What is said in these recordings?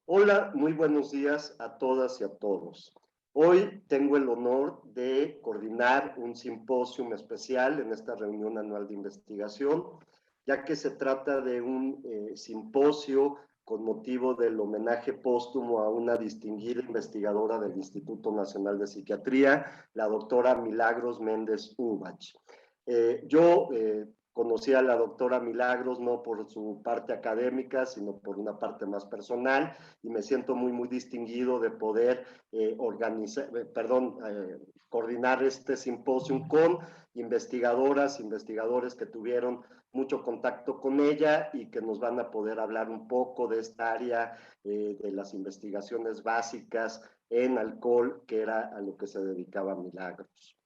Hola, muy buenos días a todas y a todos. Hoy tengo el honor de coordinar un simposio especial en esta reunión anual de investigación, ya que se trata de un simposio con motivo del homenaje póstumo a una distinguida investigadora del Instituto Nacional de Psiquiatría, la doctora Milagros Méndez Ubach. Yo conocí a la doctora Milagros no por su parte académica, sino por una parte más personal, y me siento muy distinguido de poder coordinar este simposio con investigadores que tuvieron mucho contacto con ella y que nos van a poder hablar un poco de esta área de las investigaciones básicas en alcohol, que era a lo que se dedicaba Milagros.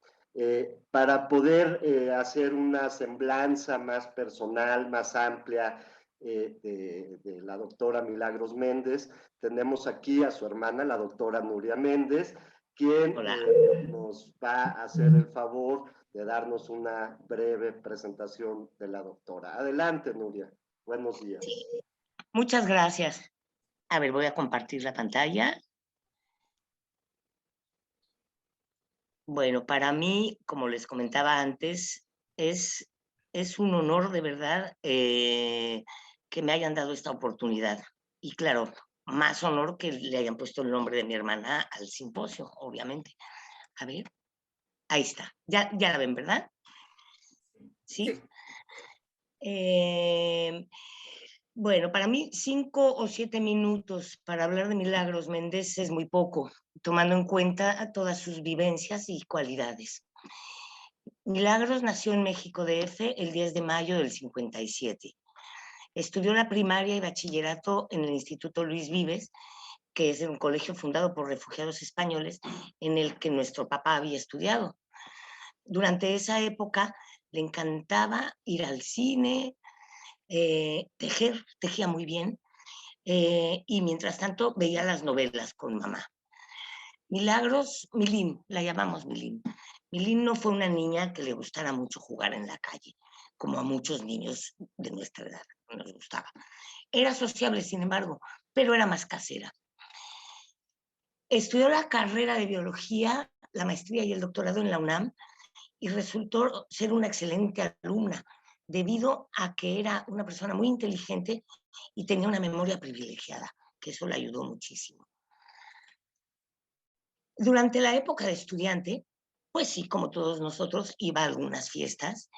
Para poder hacer una semblanza más personal, más amplia de la doctora Milagros Méndez, tenemos aquí a su hermana, la doctora Nuria Méndez, quien Hola. nos va a hacer el favor de darnos una breve presentación de la doctora. Adelante, Nuria. Buenos días. Sí, muchas gracias. A ver, voy a compartir la pantalla. Bueno, para mí, como les comentaba antes, es un honor de verdad que me hayan dado esta oportunidad. Y claro, más honor que le hayan puesto el nombre de mi hermana al simposio, obviamente. A ver, ahí está. Ya la ven, ¿verdad? Sí. Bueno, para mí 5 o 7 minutos para hablar de Milagros Méndez es muy poco, tomando en cuenta todas sus vivencias y cualidades. Milagros nació en México DF el 10 de mayo del 57. Estudió la primaria y bachillerato en el Instituto Luis Vives, que es un colegio fundado por refugiados españoles en el que nuestro papá había estudiado. Durante esa época le encantaba ir al cine, tejía muy bien, y mientras tanto veía las novelas con mamá. Milagros, Milín, la llamamos Milín. Milín no fue una niña que le gustara mucho jugar en la calle, como a muchos niños de nuestra edad nos gustaba. Era sociable, sin embargo, pero era más casera. Estudió la carrera de biología, la maestría y el doctorado en la UNAM y resultó ser una excelente alumna debido a que era una persona muy inteligente y tenía una memoria privilegiada, que eso le ayudó muchísimo. Durante la época de estudiante, pues sí, como todos nosotros, iba a algunas fiestas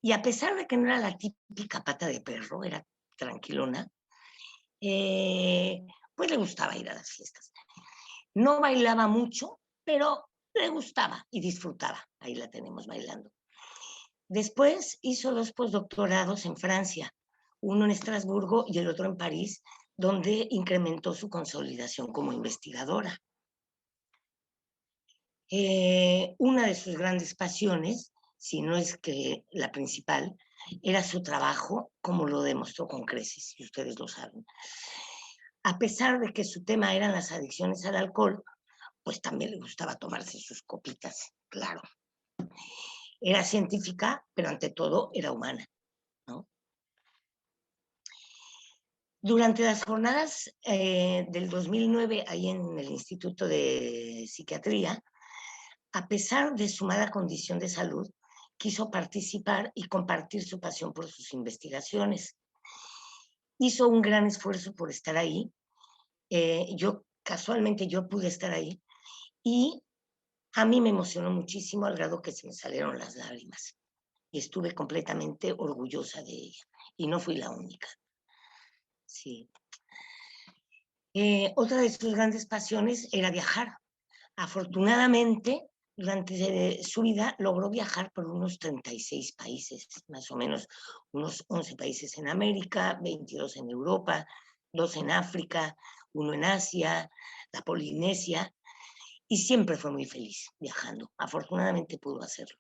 y a pesar de que no era la típica pata de perro, era tranquilona, pues le gustaba ir a las fiestas. No bailaba mucho, pero le gustaba y disfrutaba. Ahí la tenemos bailando. Después hizo 2 postdoctorados en Francia, uno en Estrasburgo y el otro en París, donde incrementó su consolidación como investigadora. Una de sus grandes pasiones, si no es que la principal, era su trabajo, como lo demostró con creces, y ustedes lo saben. A pesar de que su tema eran las adicciones al alcohol, pues también le gustaba tomarse sus copitas, claro. Era científica, pero ante todo era humana, ¿no? Durante las jornadas del 2009, ahí en el Instituto de Psiquiatría, a pesar de su mala condición de salud, quiso participar y compartir su pasión por sus investigaciones. Hizo un gran esfuerzo por estar ahí. Casualmente yo pude estar ahí y a mí me emocionó muchísimo al grado que se me salieron las lágrimas. Y estuve completamente orgullosa de ella. Y no fui la única. Sí. Otra de sus grandes pasiones era viajar. Afortunadamente, durante su vida logró viajar por unos 36 países, más o menos unos 11 países en América, 22 en Europa, 2 en África, 1 en Asia, la Polinesia, y siempre fue muy feliz viajando. Afortunadamente pudo hacerlo.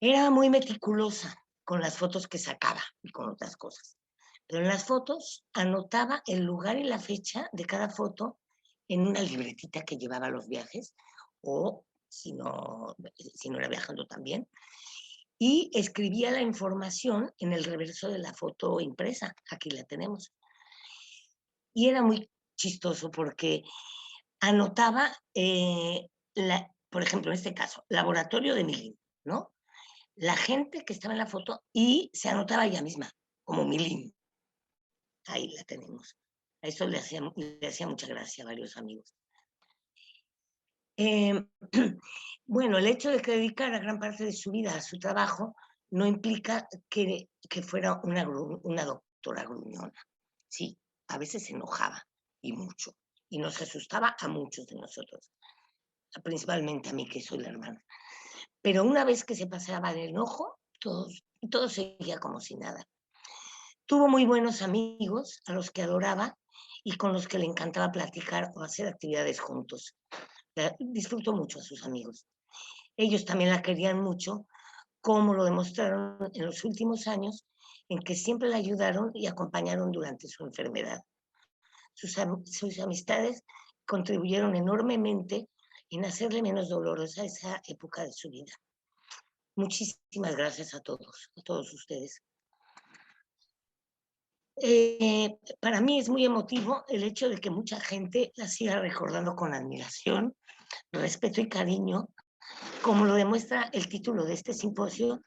Era muy meticulosa con las fotos que sacaba y con otras cosas. Pero en las fotos anotaba el lugar y la fecha de cada foto en una libretita que llevaba a los viajes, o si no era viajando también, y escribía la información en el reverso de la foto impresa. Aquí la tenemos. Y era muy chistoso porque anotaba, por ejemplo, en este caso, laboratorio de Milín, ¿no? La gente que estaba en la foto y se anotaba ella misma, como Milín. Ahí la tenemos. A eso le hacía mucha gracia a varios amigos. Bueno, el hecho de que dedicara gran parte de su vida a su trabajo no implica que fuera una doctora gruñona. Sí, a veces se enojaba, y mucho, y nos asustaba a muchos de nosotros, principalmente a mí, que soy la hermana. Pero una vez que se pasaba el enojo, todo seguía como si nada. Tuvo muy buenos amigos a los que adoraba y con los que le encantaba platicar o hacer actividades juntos. Disfrutó mucho a sus amigos. Ellos también la querían mucho, como lo demostraron en los últimos años, en que siempre la ayudaron y acompañaron durante su enfermedad. Sus amistades contribuyeron enormemente en hacerle menos dolorosa esa época de su vida. Muchísimas gracias a todos ustedes. Para mí es muy emotivo el hecho de que mucha gente la siga recordando con admiración, respeto y cariño, como lo demuestra el título de este simposio,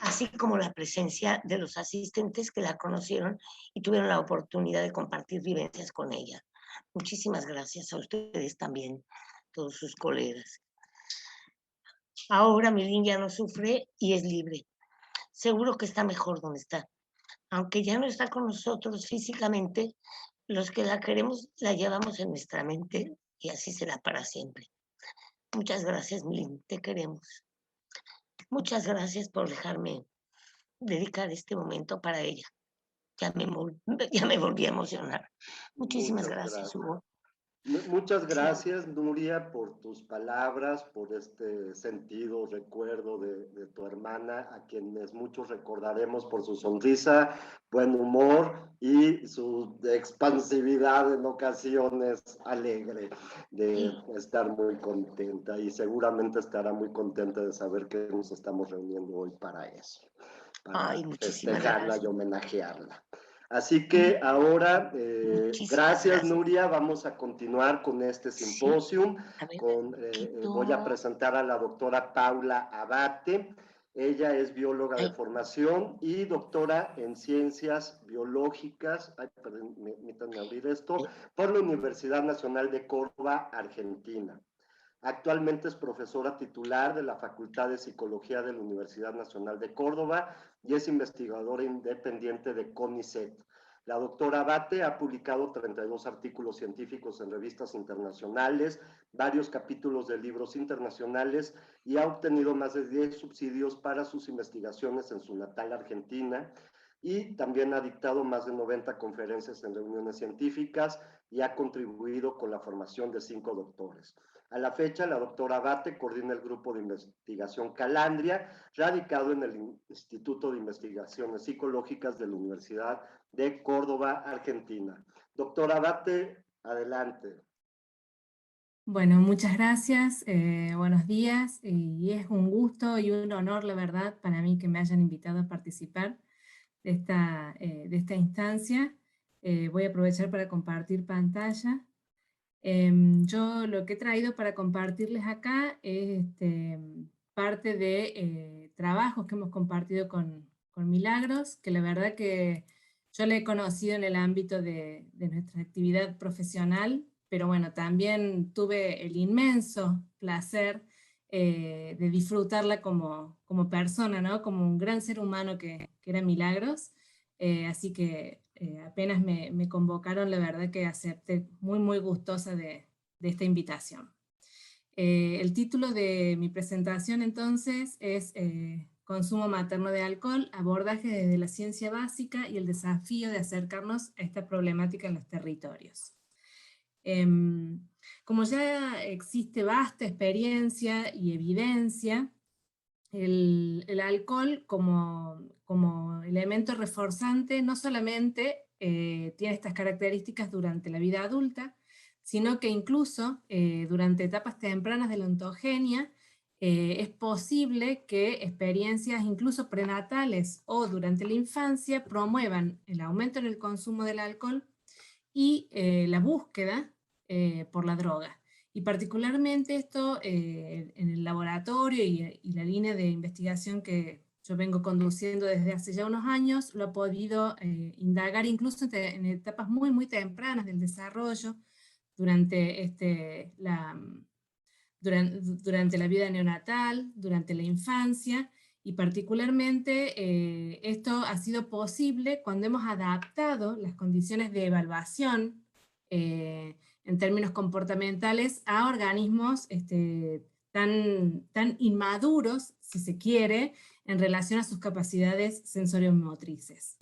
así como la presencia de los asistentes que la conocieron y tuvieron la oportunidad de compartir vivencias con ella. Muchísimas gracias a ustedes también, todos sus colegas. Ahora Milín ya no sufre y es libre. Seguro que está mejor donde está. Aunque ya no está con nosotros físicamente, los que la queremos la llevamos en nuestra mente y así será para siempre. Muchas gracias, Milín, te queremos. Muchas gracias por dejarme dedicar este momento para ella. Ya me volví a emocionar. Muchísimas gracias, Hugo. Muchas gracias, Nuria, por tus palabras, por este sentido recuerdo de tu hermana, a quienes muchos recordaremos por su sonrisa, buen humor y su expansividad en ocasiones alegre, de estar muy contenta, y seguramente estará muy contenta de saber que nos estamos reuniendo hoy para eso, para festejarla y homenajearla. Así que ahora, gracias Nuria, vamos a continuar con este simposio. Voy a presentar a la doctora Paula Abate. Ella es bióloga de formación y doctora en ciencias biológicas, permítanme abrir esto, por la Universidad Nacional de Córdoba, Argentina. Actualmente es profesora titular de la Facultad de Psicología de la Universidad Nacional de Córdoba y es investigadora independiente de CONICET. La doctora Abate ha publicado 32 artículos científicos en revistas internacionales, varios capítulos de libros internacionales y ha obtenido más de 10 subsidios para sus investigaciones en su natal Argentina, y también ha dictado más de 90 conferencias en reuniones científicas y ha contribuido con la formación de 5 doctores. A la fecha, la doctora Abate coordina el grupo de investigación Calandria, radicado en el Instituto de Investigaciones Psicológicas de la Universidad de Córdoba, Argentina. Doctora Abate, adelante. Bueno, muchas gracias, buenos días, y es un gusto y un honor, la verdad, para mí que me hayan invitado a participar de esta instancia. Voy a aprovechar para compartir pantalla. Yo lo que he traído para compartirles acá es parte de trabajos que hemos compartido con Milagros, que la verdad que yo la he conocido en el ámbito de nuestra actividad profesional, pero bueno, también tuve el inmenso placer de disfrutarla como persona, ¿no? Como un gran ser humano que era Milagros, así que apenas me convocaron, la verdad que acepté muy gustosa de esta invitación. El título de mi presentación entonces es Consumo materno de alcohol, abordaje desde la ciencia básica y el desafío de acercarnos a esta problemática en los territorios. Como ya existe vasta experiencia y evidencia, el alcohol como elemento reforzante no solamente tiene estas características durante la vida adulta, sino que incluso durante etapas tempranas de la ontogenia es posible que experiencias incluso prenatales o durante la infancia promuevan el aumento en el consumo del alcohol y la búsqueda por la droga. Y particularmente esto en el laboratorio y la línea de investigación que yo vengo conduciendo desde hace ya unos años, lo he podido indagar incluso en etapas muy, muy tempranas del desarrollo, durante durante la vida neonatal, durante la infancia, y particularmente esto ha sido posible cuando hemos adaptado las condiciones de evaluación en términos comportamentales a organismos tan inmaduros, si se quiere, en relación a sus capacidades sensoriomotrices.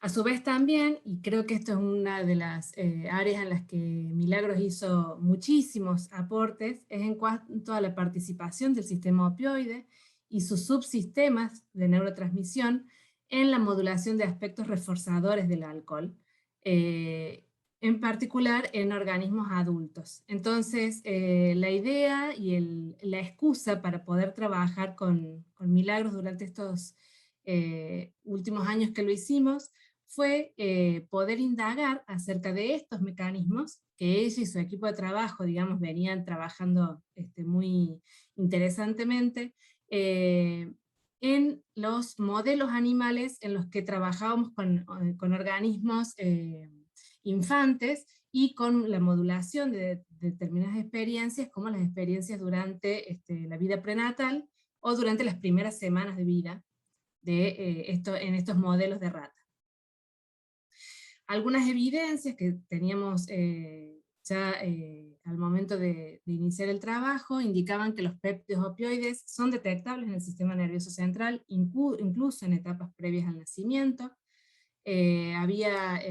A su vez también, y creo que esto es una de las áreas en las que Milagros hizo muchísimos aportes, es en cuanto a la participación del sistema opioide y sus subsistemas de neurotransmisión en la modulación de aspectos reforzadores del alcohol, en particular en organismos adultos. Entonces, la idea y la excusa para poder trabajar con Milagros durante estos últimos años que lo hicimos, fue poder indagar acerca de estos mecanismos que ella y su equipo de trabajo, digamos, venían trabajando muy interesantemente, en los modelos animales en los que trabajábamos con organismos infantes y con la modulación de determinadas experiencias, como las experiencias durante la vida prenatal o durante las primeras semanas de vida en estos modelos de rata. Algunas evidencias que teníamos ya al momento de iniciar el trabajo indicaban que los péptidos opioides son detectables en el sistema nervioso central, incluso en etapas previas al nacimiento. Había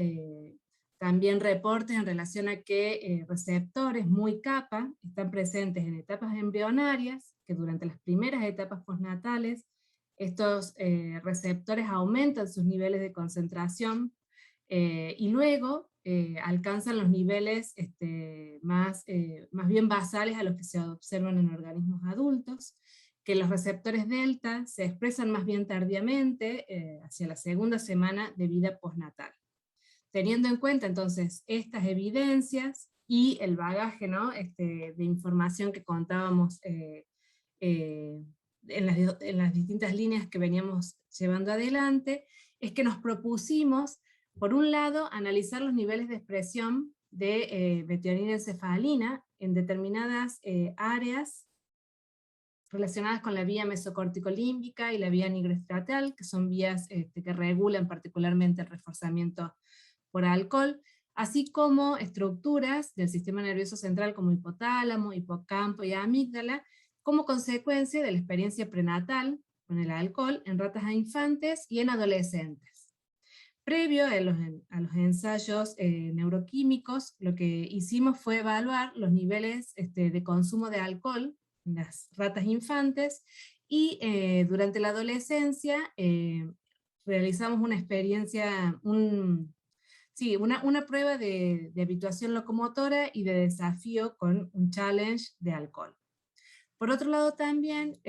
también reportes en relación a que receptores muy kappa están presentes en etapas embrionarias, que durante las primeras etapas postnatales estos receptores aumentan sus niveles de concentración y luego alcanzan los niveles más bien basales a los que se observan en organismos adultos, que los receptores delta se expresan más bien tardíamente, hacia la segunda semana de vida postnatal. Teniendo en cuenta entonces estas evidencias y el bagaje, ¿no? de información que contábamos en las distintas líneas que veníamos llevando adelante, es que nos propusimos, por un lado, analizar los niveles de expresión de metionina encefalina en determinadas áreas relacionadas con la vía mesocorticolímbica y la vía nigroestratal, que son vías que regulan particularmente el reforzamiento por alcohol, así como estructuras del sistema nervioso central como hipotálamo, hipocampo y amígdala, como consecuencia de la experiencia prenatal con el alcohol en ratas a infantes y en adolescentes. Previo a los ensayos neuroquímicos, lo que hicimos fue evaluar los niveles de consumo de alcohol en las ratas infantes, y durante la adolescencia realizamos una experiencia, una prueba de habituación locomotora y de desafío con un challenge de alcohol. Por otro lado también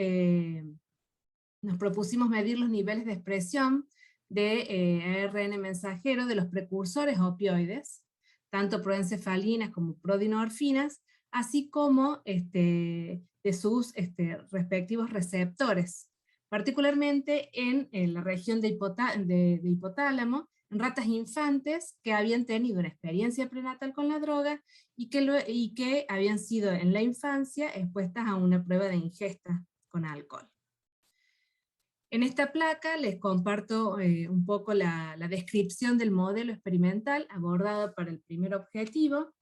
nos propusimos medir los niveles de expresión de ARN mensajero de los precursores opioides, tanto proencefalinas como prodinorfinas, así como de sus respectivos receptores, particularmente en la región de hipotálamo, en ratas infantes que habían tenido una experiencia prenatal con la droga y que habían sido en la infancia expuestas a una prueba de ingesta con alcohol. En esta placa les comparto un poco la descripción del modelo experimental abordado para el primer objetivo.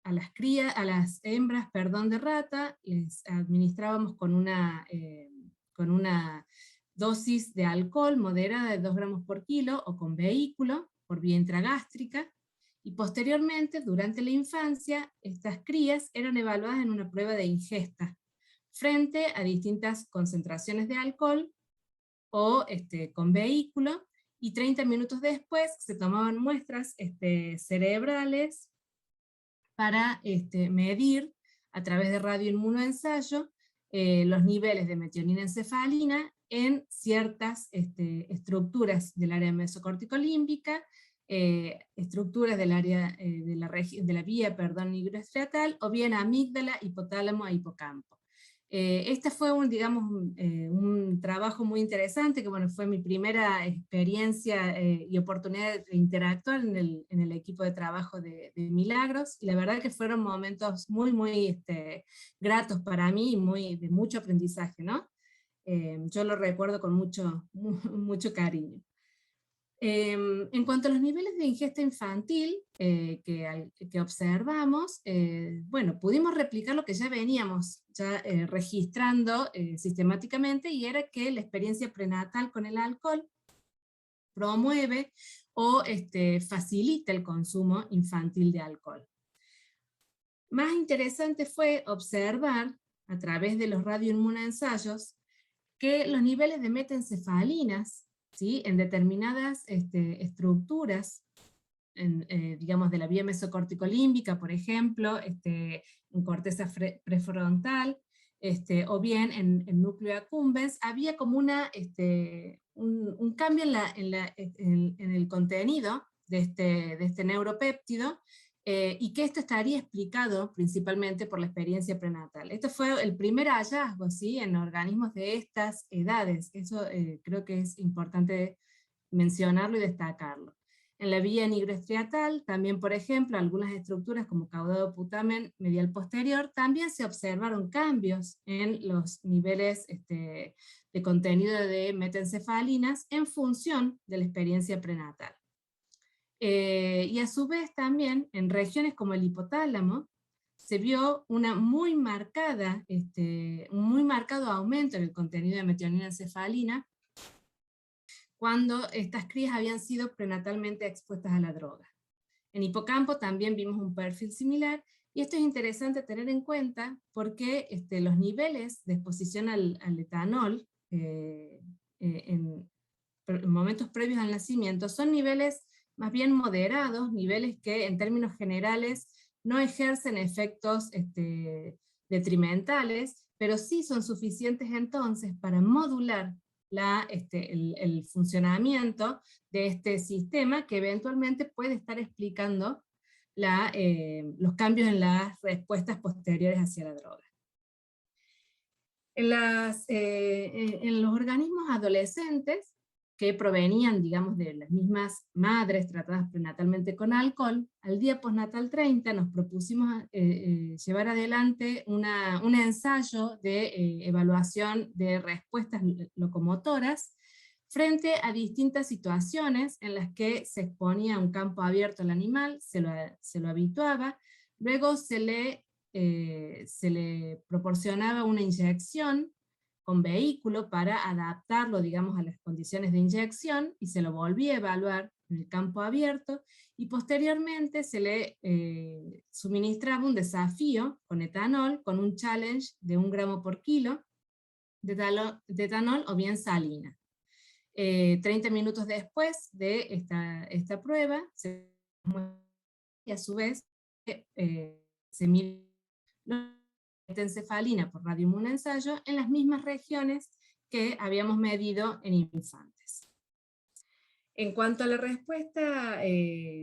A las hembras de rata les administrábamos con una dosis de alcohol moderada de 2 gramos por kilo o con vehículo por vía intragástrica, y posteriormente, durante la infancia, estas crías eran evaluadas en una prueba de ingesta frente a distintas concentraciones de alcohol o con vehículo, y 30 minutos después se tomaban muestras cerebrales para medir a través de radioinmunoensayo los niveles de metionina encefalina en ciertas estructuras del área mesocorticolímbica, estructuras del área de la vía nigroestriatal, o bien amígdala, hipotálamo e hipocampo. Este fue un trabajo muy interesante, que bueno, fue mi primera experiencia y oportunidad de interactuar en el equipo de trabajo de Milagros, y la verdad que fueron momentos muy, muy gratos para mí y de mucho aprendizaje, ¿no? Yo lo recuerdo con mucho cariño. En cuanto a los niveles de ingesta infantil que observamos, bueno, pudimos replicar lo que ya veníamos registrando sistemáticamente, y era que la experiencia prenatal con el alcohol promueve o facilita el consumo infantil de alcohol. Más interesante fue observar, a través de los radioinmunoensayos, que los niveles de metencefalinas, ¿sí?, en determinadas estructuras, digamos de la vía mesocórtico-límbica, por ejemplo, en corteza prefrontal, o bien en núcleo accumbens, había como un cambio en el contenido de este neuropéptido, y que esto estaría explicado principalmente por la experiencia prenatal. Esto fue el primer hallazgo, ¿sí?, en organismos de estas edades. Eso creo que es importante mencionarlo y destacarlo. En la vía nigroestriatal, también, por ejemplo, algunas estructuras como caudado putamen medial posterior, también se observaron cambios en los niveles de contenido de metencefalinas en función de la experiencia prenatal. Y a su vez también, en regiones como el hipotálamo, se vio un muy marcado aumento en el contenido de metionina encefalina cuando estas crías habían sido prenatalmente expuestas a la droga. En hipocampo también vimos un perfil similar, y esto es interesante tener en cuenta porque los niveles de exposición al etanol en momentos previos al nacimiento son niveles más bien moderados, niveles que en términos generales no ejercen efectos detrimentales, pero sí son suficientes entonces para modular el funcionamiento de este sistema, que eventualmente puede estar explicando los cambios en las respuestas posteriores hacia la droga. En los organismos adolescentes, que provenían, digamos, de las mismas madres tratadas prenatalmente con alcohol, al día postnatal 30 nos propusimos llevar adelante un ensayo de evaluación de respuestas locomotoras frente a distintas situaciones en las que se exponía a un campo abierto al animal, se lo habituaba, luego se le proporcionaba una inyección con vehículo para adaptarlo, digamos, a las condiciones de inyección, y se lo volvía a evaluar en el campo abierto, y posteriormente se le suministraba un desafío con etanol, con un challenge de 1 gramo por kilo de etanol o bien salina. 30 minutos después de esta prueba, y a su vez se mide la metencefalina por radioinmunoensayo en las mismas regiones que habíamos medido en infantes. En cuanto a la respuesta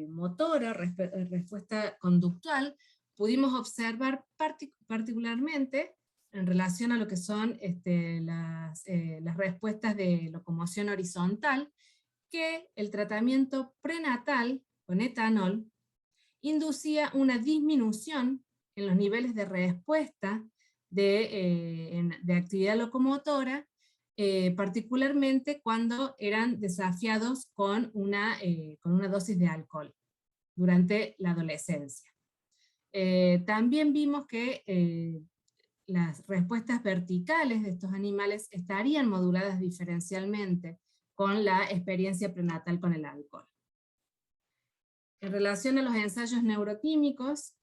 motora, respuesta conductual, pudimos observar particularmente en relación a lo que son las respuestas de locomoción horizontal, que el tratamiento prenatal con etanol inducía una disminución en los niveles de respuesta de actividad locomotora, particularmente cuando eran desafiados con una dosis de alcohol durante la adolescencia. También vimos que las respuestas verticales de estos animales estarían moduladas diferencialmente con la experiencia prenatal con el alcohol. En relación a los ensayos neuroquímicos,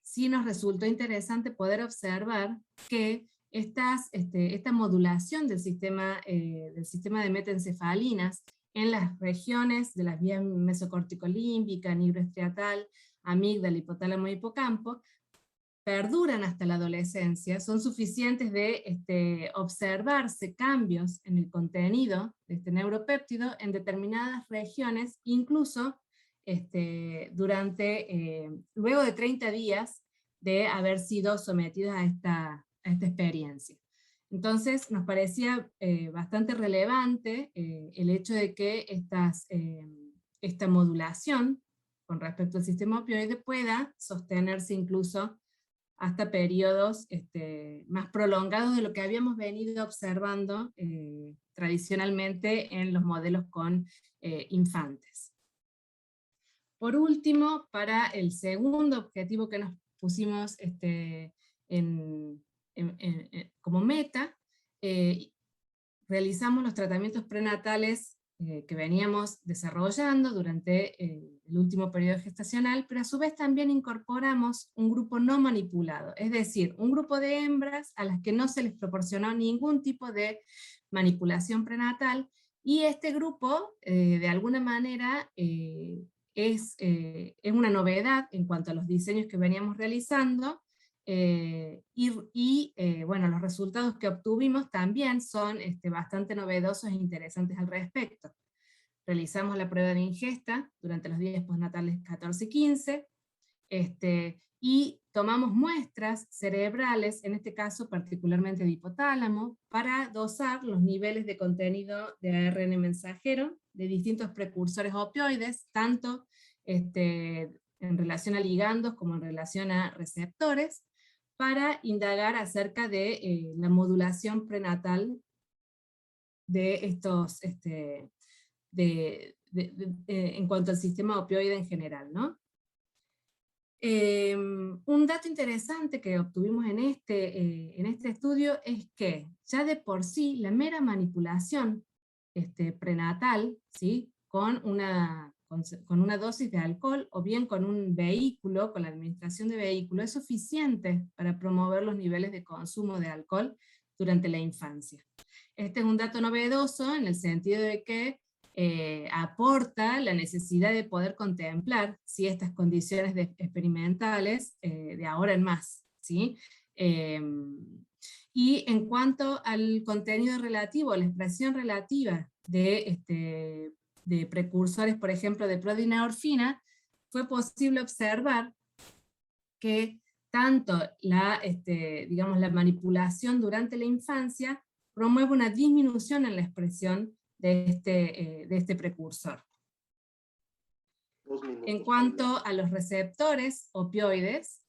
sí nos resultó interesante poder observar que esta modulación del sistema de metencefalinas en las regiones de las vías mesocórtico-límbica, nigroestriatal, amígdala, hipotálamo e hipocampo, perduran hasta la adolescencia, son suficientes de observarse cambios en el contenido de este neuropéptido en determinadas regiones, incluso luego de 30 días de haber sido sometidos a esta experiencia. Entonces nos parecía bastante relevante el hecho de que esta modulación con respecto al sistema opioide pueda sostenerse incluso hasta periodos más prolongados de lo que habíamos venido observando tradicionalmente en los modelos con infantes. Por último, para el segundo objetivo que nos pusimos como meta, realizamos los tratamientos prenatales que veníamos desarrollando durante el último periodo gestacional, pero a su vez también incorporamos un grupo no manipulado, es decir, un grupo de hembras a las que no se les proporcionó ningún tipo de manipulación prenatal, y este grupo, de alguna manera, es una novedad en cuanto a los diseños que veníamos realizando, bueno, los resultados que obtuvimos también son bastante novedosos e interesantes al respecto. Realizamos la prueba de ingesta durante los días postnatales 14 y 15, y tomamos muestras cerebrales, en este caso particularmente de hipotálamo, para dosar los niveles de contenido de ARN mensajero de distintos precursores opioides, tanto en relación a ligandos como en relación a receptores, para indagar acerca de la modulación prenatal de estos, en cuanto al sistema opioide en general, ¿no? Un dato interesante que obtuvimos en este estudio es que ya de por sí la mera manipulación prenatal, ¿sí? con una dosis de alcohol o bien con un vehículo, con la administración de vehículo, es suficiente para promover los niveles de consumo de alcohol durante la infancia. Este es un dato novedoso en el sentido de que aporta la necesidad de poder contemplar si estas condiciones experimentales de ahora en más, ¿sí? Y en cuanto al contenido relativo, a la expresión relativa de precursores, por ejemplo, de prodinorfina, fue posible observar que tanto digamos, la manipulación durante la infancia promueve una disminución en la expresión de este precursor. En cuanto a los receptores opioides,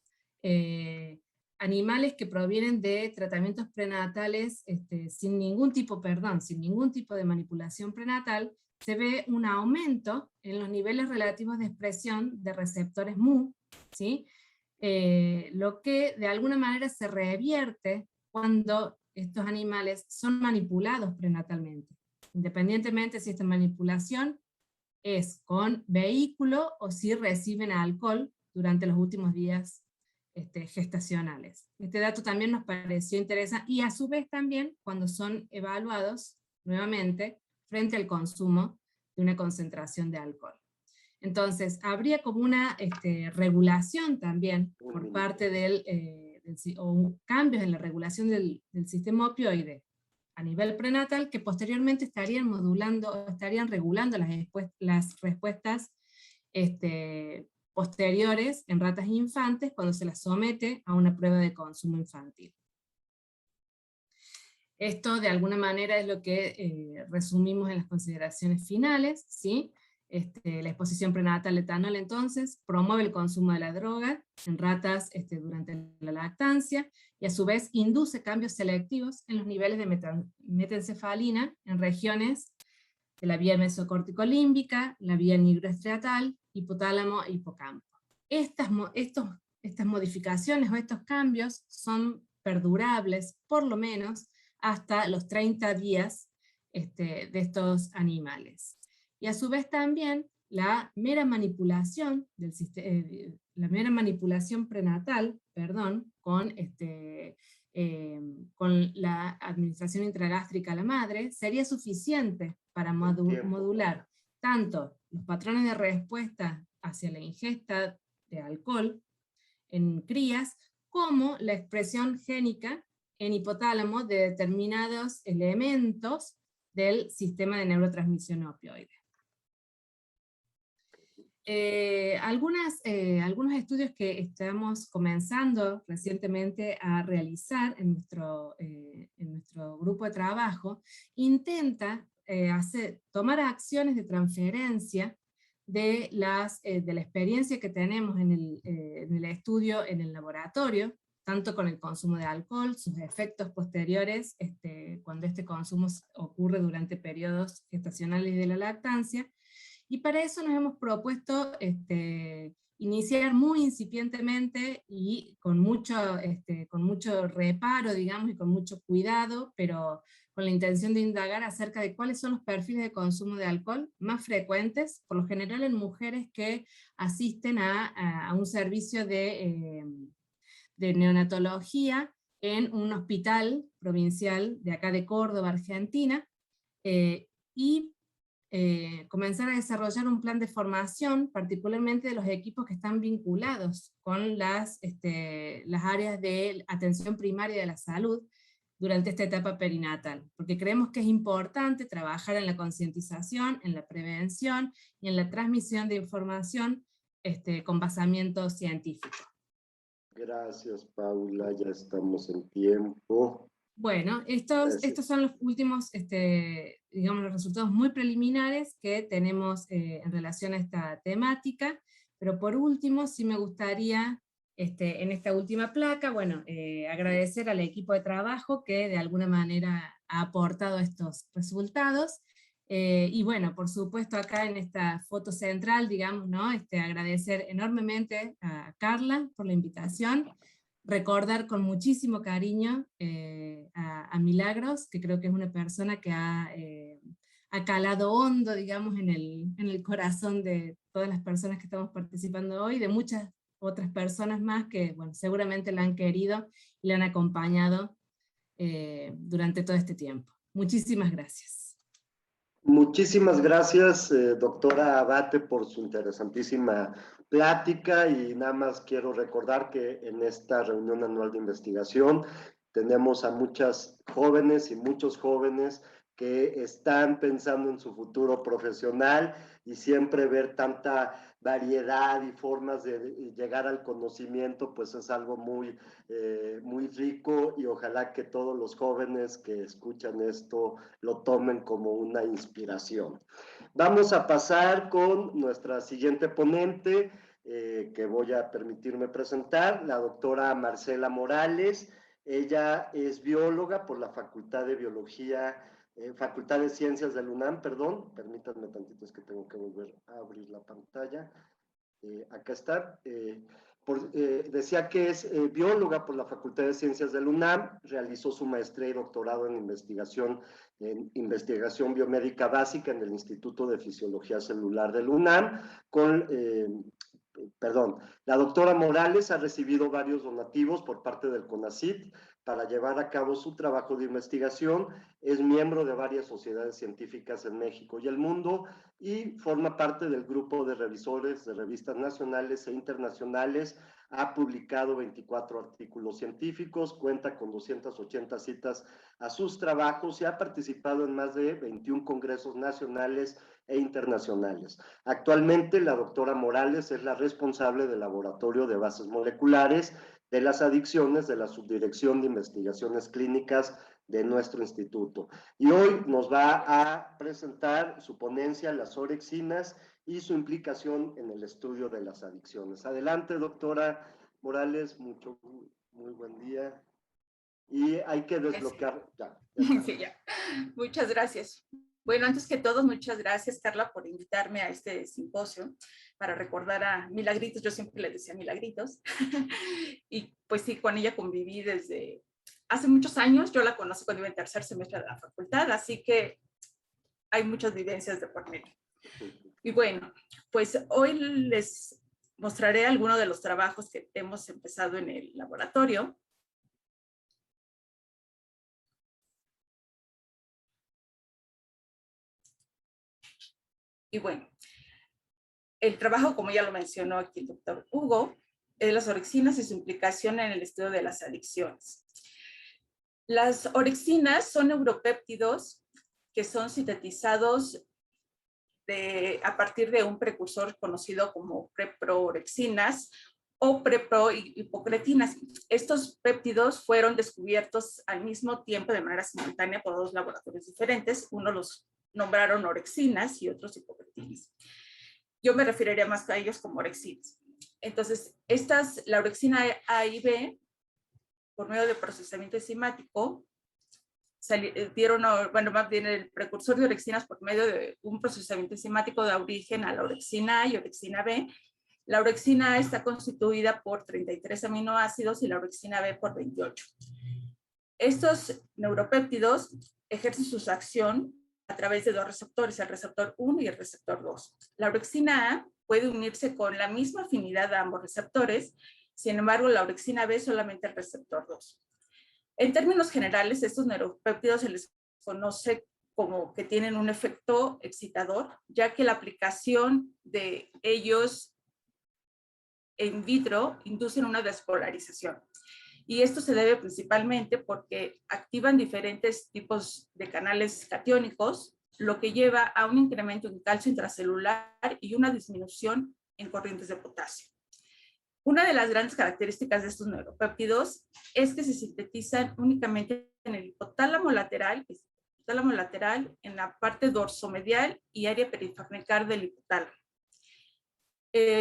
animales que provienen de tratamientos prenatales sin ningún tipo de manipulación prenatal, se ve un aumento en los niveles relativos de expresión de receptores mu, ¿sí? Lo que de alguna manera se revierte cuando estos animales son manipulados prenatalmente, independientemente si esta manipulación es con vehículo o si reciben alcohol durante los últimos días gestacionales. Este dato también nos pareció interesante, y a su vez también cuando son evaluados nuevamente frente al consumo de una concentración de alcohol. Entonces, habría como una regulación también por parte o cambios en la regulación del sistema opioide a nivel prenatal que posteriormente estarían regulando las respuestas posteriores en ratas e infantes cuando se las somete a una prueba de consumo infantil. Esto de alguna manera es lo que resumimos en las consideraciones finales, ¿sí? La exposición prenatal de etanol entonces promueve el consumo de la droga en ratas durante la lactancia, y a su vez induce cambios selectivos en los niveles de metencefalina en regiones de la vía mesocórtico-límbica, la vía nigroestriatal, hipotálamo e hipocampo. Estas modificaciones o estos cambios son perdurables por lo menos hasta los 30 días de estos animales. Y a su vez también la mera manipulación prenatal, con la administración intragástrica a la madre, sería suficiente para modular tanto los patrones de respuesta hacia la ingesta de alcohol en crías, como la expresión génica en hipotálamo de determinados elementos del sistema de neurotransmisión opioide. Algunos estudios que estamos comenzando recientemente a realizar en nuestro grupo de trabajo intenta tomar acciones de transferencia de la experiencia que tenemos en el estudio en el laboratorio, tanto con el consumo de alcohol, sus efectos posteriores, cuando este consumo ocurre durante periodos gestacionales de la lactancia, y para eso nos hemos propuesto iniciar muy incipientemente y con mucho reparo, digamos, y con mucho cuidado, pero con la intención de indagar acerca de cuáles son los perfiles de consumo de alcohol más frecuentes, por lo general en mujeres que asisten a un servicio de neonatología en un hospital provincial de acá de Córdoba, Argentina, y comenzar a desarrollar un plan de formación, particularmente de los equipos que están vinculados con las áreas de atención primaria de la salud durante esta etapa perinatal, porque creemos que es importante trabajar en la concientización, en la prevención y en la transmisión de información con basamiento científico. Gracias, Paula, ya estamos en tiempo. Bueno, estos son los últimos, digamos, los resultados muy preliminares que tenemos en relación a esta temática, pero por último sí me gustaría, en esta última placa, bueno, agradecer al equipo de trabajo que de alguna manera ha aportado estos resultados, y bueno, por supuesto acá en esta foto central, digamos, ¿no? Agradecer enormemente a Carla por la invitación, recordar con muchísimo cariño a Milagros, que creo que es una persona que ha calado hondo, digamos, en el corazón de todas las personas que estamos participando hoy, de muchas otras personas más que, bueno, seguramente la han querido y la han acompañado durante todo este tiempo. Muchísimas gracias. Muchísimas gracias, doctora Abate, por su interesantísima plática, y nada más quiero recordar que en esta reunión anual de investigación tenemos a muchas jóvenes y muchos jóvenes que están pensando en su futuro profesional, y siempre ver tanta variedad y formas de llegar al conocimiento, pues es algo muy rico, y ojalá que todos los jóvenes que escuchan esto lo tomen como una inspiración. Vamos a pasar con nuestra siguiente ponente, que voy a permitirme presentar, la doctora Marcela Morales. Ella es bióloga por la Facultad de Biología, Facultad de Ciencias del UNAM, perdón, permítanme tantito, es que tengo que volver a abrir la pantalla. Acá está. Decía que es bióloga por la Facultad de Ciencias del UNAM, realizó su maestría y doctorado en investigación biomédica básica en el Instituto de Fisiología Celular del UNAM, la doctora Morales ha recibido varios donativos por parte del CONACYT para llevar a cabo su trabajo de investigación, es miembro de varias sociedades científicas en México y el mundo, y forma parte del grupo de revisores de revistas nacionales e internacionales. Ha publicado 24 artículos científicos, cuenta con 280 citas a sus trabajos y ha participado en más de 21 congresos nacionales e internacionales. Actualmente, la doctora Morales es la responsable del Laboratorio de Bases Moleculares de las Adicciones de la Subdirección de Investigaciones Clínicas de nuestro instituto. Y hoy nos va a presentar su ponencia, las orexinas y su implicación en el estudio de las adicciones. Adelante, doctora Morales, muy buen día. Y hay que desbloquear. Ya. Sí, ya. Muchas gracias. Bueno, antes que todo, muchas gracias, Carla, por invitarme a este simposio para recordar a Milagritos. Yo siempre le decía Milagritos. Y pues sí, con ella conviví desde hace muchos años. Yo la conocí cuando iba en tercer semestre de la facultad, así que hay muchas vivencias de por medio. Y bueno, pues hoy les mostraré algunos de los trabajos que hemos empezado en el laboratorio. Y bueno, el trabajo, como ya lo mencionó aquí el doctor Hugo, las orexinas y su implicación en el estudio de las adicciones. Las orexinas son neuropéptidos que son sintetizados a partir de un precursor conocido como preproorexinas o preprohipocretinas. Estos péptidos fueron descubiertos al mismo tiempo de manera simultánea por dos laboratorios diferentes. Uno los nombraron orexinas y otros hipocretinas. Yo me referiría más a ellos como orexinas. Entonces, la orexina A y B, por medio de procesamiento enzimático, más bien el precursor de orexinas por medio de un procesamiento enzimático da origen a la orexina A y orexina B. La orexina A está constituida por 33 aminoácidos y la orexina B por 28. Estos neuropéptidos ejercen su acción a través de dos receptores, el receptor 1 y el receptor 2. La orexina A puede unirse con la misma afinidad a ambos receptores, sin embargo, la orexina B solamente el receptor 2. En términos generales, estos neuropéptidos se les conoce como que tienen un efecto excitador, ya que la aplicación de ellos en vitro inducen una despolarización. Y esto se debe principalmente porque activan diferentes tipos de canales catiónicos, lo que lleva a un incremento en calcio intracelular y una disminución en corrientes de potasio. Una de las grandes características de estos neuropéptidos es que se sintetizan únicamente en el hipotálamo lateral, en la parte dorsomedial y área perifrancal del hipotálamo.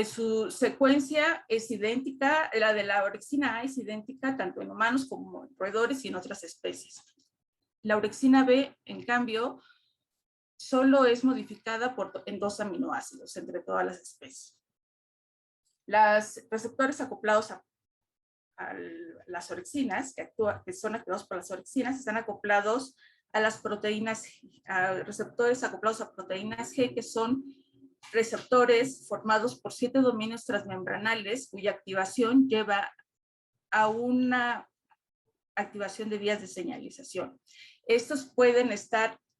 Su secuencia es idéntica, la de la orexina A es idéntica tanto en humanos como en roedores y en otras especies. La orexina B, en cambio, solo es modificada en 2 aminoácidos entre todas las especies. Los receptores acoplados a las orexinas, que son activados por las orexinas, están acoplados a las proteínas, a receptores acoplados a proteínas G, que son receptores formados por 7 dominios transmembranales, cuya activación lleva a una activación de vías de señalización. Estos pueden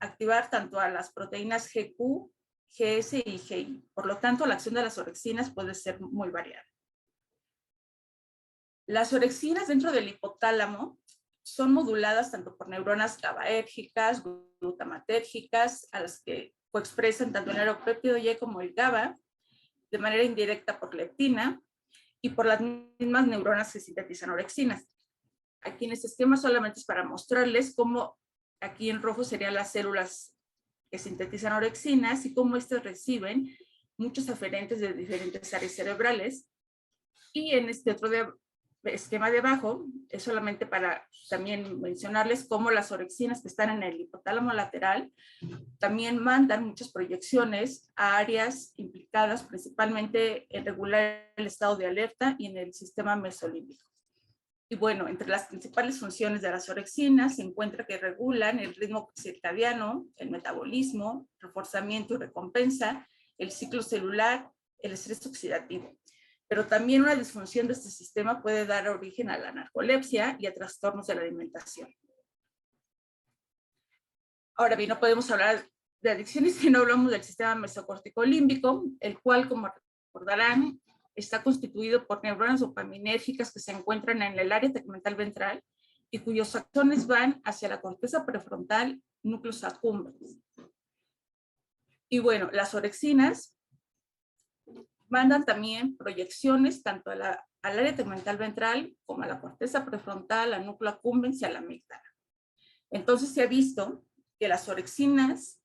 activar tanto a las proteínas GQ, GS y GI. Por lo tanto, la acción de las orexinas puede ser muy variada. Las orexinas dentro del hipotálamo son moduladas tanto por neuronas GABAérgicas, glutamatérgicas, a las que coexpresan tanto el neuropéptido Y como el GABA, de manera indirecta por leptina, y por las mismas neuronas que sintetizan orexinas. Aquí en este esquema solamente es para mostrarles cómo aquí en rojo serían las células que sintetizan orexinas y cómo estas reciben muchos aferentes de diferentes áreas cerebrales. Y en este otro esquema de abajo es solamente para también mencionarles cómo las orexinas que están en el hipotálamo lateral también mandan muchas proyecciones a áreas implicadas principalmente en regular el estado de alerta y en el sistema mesolímbico. Y bueno, entre las principales funciones de las orexinas se encuentra que regulan el ritmo circadiano, el metabolismo, reforzamiento y recompensa, el ciclo celular, el estrés oxidativo. Pero también una disfunción de este sistema puede dar origen a la narcolepsia y a trastornos de la alimentación. Ahora bien, no podemos hablar de adicciones si no hablamos del sistema mesocorticolímbico, el cual, como recordarán, está constituido por neuronas dopaminérgicas que se encuentran en el área tegmental ventral y cuyos axones van hacia la corteza prefrontal, núcleos accumbens. Y bueno, las orexinas mandan también proyecciones tanto al área tegmental ventral como a la corteza prefrontal, al núcleo accumbens y a la amígdala. Entonces se ha visto que las orexinas,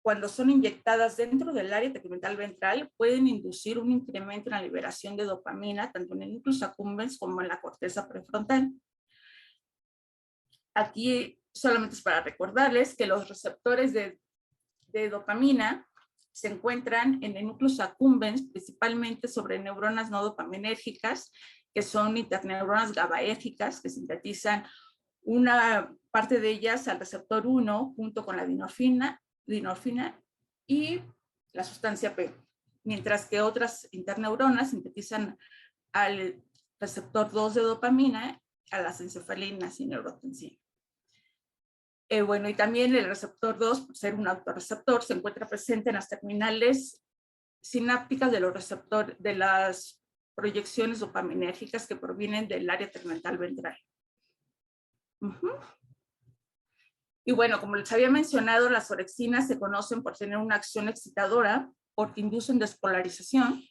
cuando son inyectadas dentro del área tegmental ventral, pueden inducir un incremento en la liberación de dopamina, tanto en el núcleo accumbens como en la corteza prefrontal. Aquí solamente es para recordarles que los receptores de dopamina se encuentran en el núcleo accumbens, principalmente sobre neuronas no dopaminérgicas, que son interneuronas GABAérgicas, que sintetizan una parte de ellas al receptor 1 junto con la dinorfina y la sustancia P, mientras que otras interneuronas sintetizan al receptor 2 de dopamina, a las encefalinas y neurotensina. Bueno, y también el receptor 2, por ser un autorreceptor, se encuentra presente en las terminales sinápticas de los receptores, de las proyecciones dopaminérgicas que provienen del área tegmental ventral. Y bueno, como les había mencionado, las orexinas se conocen por tener una acción excitadora porque inducen despolarización.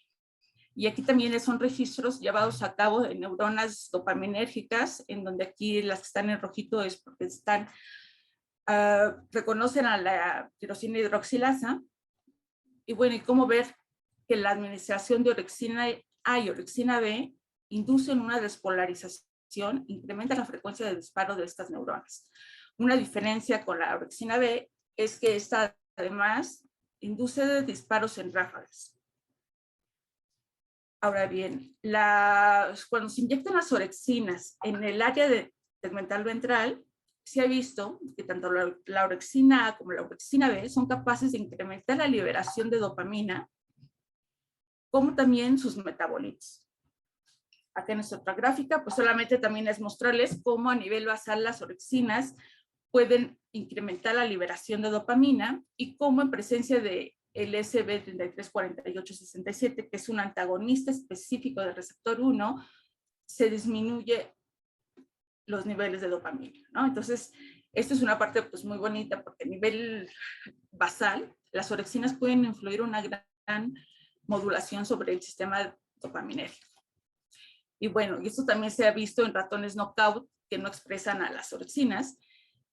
Y aquí también son registros llevados a cabo de neuronas dopaminérgicas, en donde aquí las que están en rojito es porque reconocen a la tirosina hidroxilasa. Y bueno, y cómo ver que la administración de orexina A y orexina B inducen una despolarización, incrementa la frecuencia de disparo de estas neuronas. Una diferencia con la orexina B es que esta además induce disparos en ráfagas. Ahora bien, cuando se inyectan las orexinas en el área tegmental ventral, se ha visto que tanto la orexina A como la orexina B son capaces de incrementar la liberación de dopamina, como también sus metabolitos. Acá en esta otra gráfica, pues solamente también es mostrarles cómo a nivel basal las orexinas pueden incrementar la liberación de dopamina y cómo en presencia de el SB334867, que es un antagonista específico del receptor 1, se disminuye los niveles de dopamina, ¿no? Entonces, esto es una parte pues muy bonita porque a nivel basal, las orexinas pueden influir una gran modulación sobre el sistema dopaminérgico. Y bueno, y esto también se ha visto en ratones knockout que no expresan a las orexinas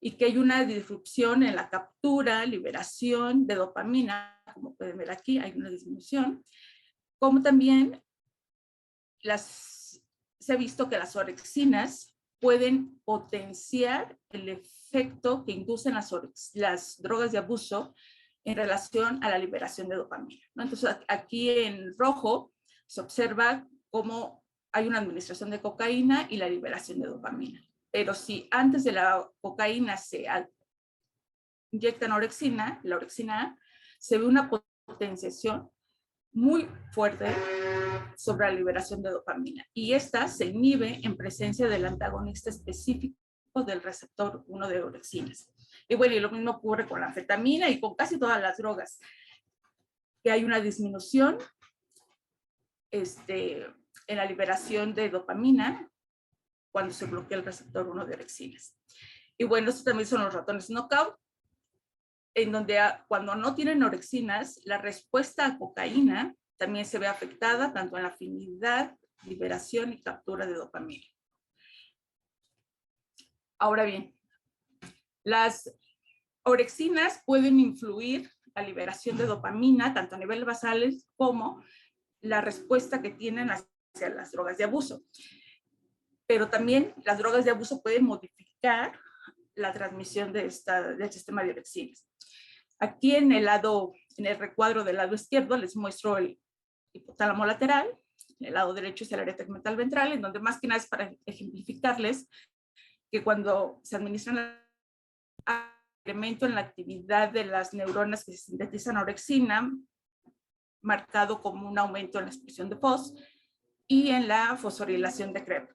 y que hay una disrupción en la captura, liberación de dopamina, como pueden ver aquí, hay una disminución, como también se ha visto que las orexinas pueden potenciar el efecto que inducen las drogas de abuso en relación a la liberación de dopamina, ¿no? Entonces, aquí en rojo se observa cómo hay una administración de cocaína y la liberación de dopamina. Pero si antes de la cocaína se inyectan orexina, la orexina A, se ve una potenciación muy fuerte sobre la liberación de dopamina. Y esta se inhibe en presencia del antagonista específico del receptor 1 de orexinas. Y bueno, y lo mismo ocurre con la anfetamina y con casi todas las drogas, que hay una disminución en la liberación de dopamina cuando se bloquea el receptor 1 de orexinas. Y bueno, estos también son los ratones knockout, en donde cuando no tienen orexinas, la respuesta a cocaína también se ve afectada tanto en la afinidad, liberación y captura de dopamina. Ahora bien, las orexinas pueden influir la liberación de dopamina tanto a nivel basal como la respuesta que tienen hacia las drogas de abuso. Pero también las drogas de abuso pueden modificar la transmisión del sistema de orexinas. Aquí en el recuadro del lado izquierdo les muestro el hipotálamo lateral, el lado derecho es el área tegmental ventral, en donde más que nada es para ejemplificarles que cuando se administran incremento en la actividad de las neuronas que sintetizan orexina, marcado como un aumento en la expresión de FOS y en la fosforilación de CREB.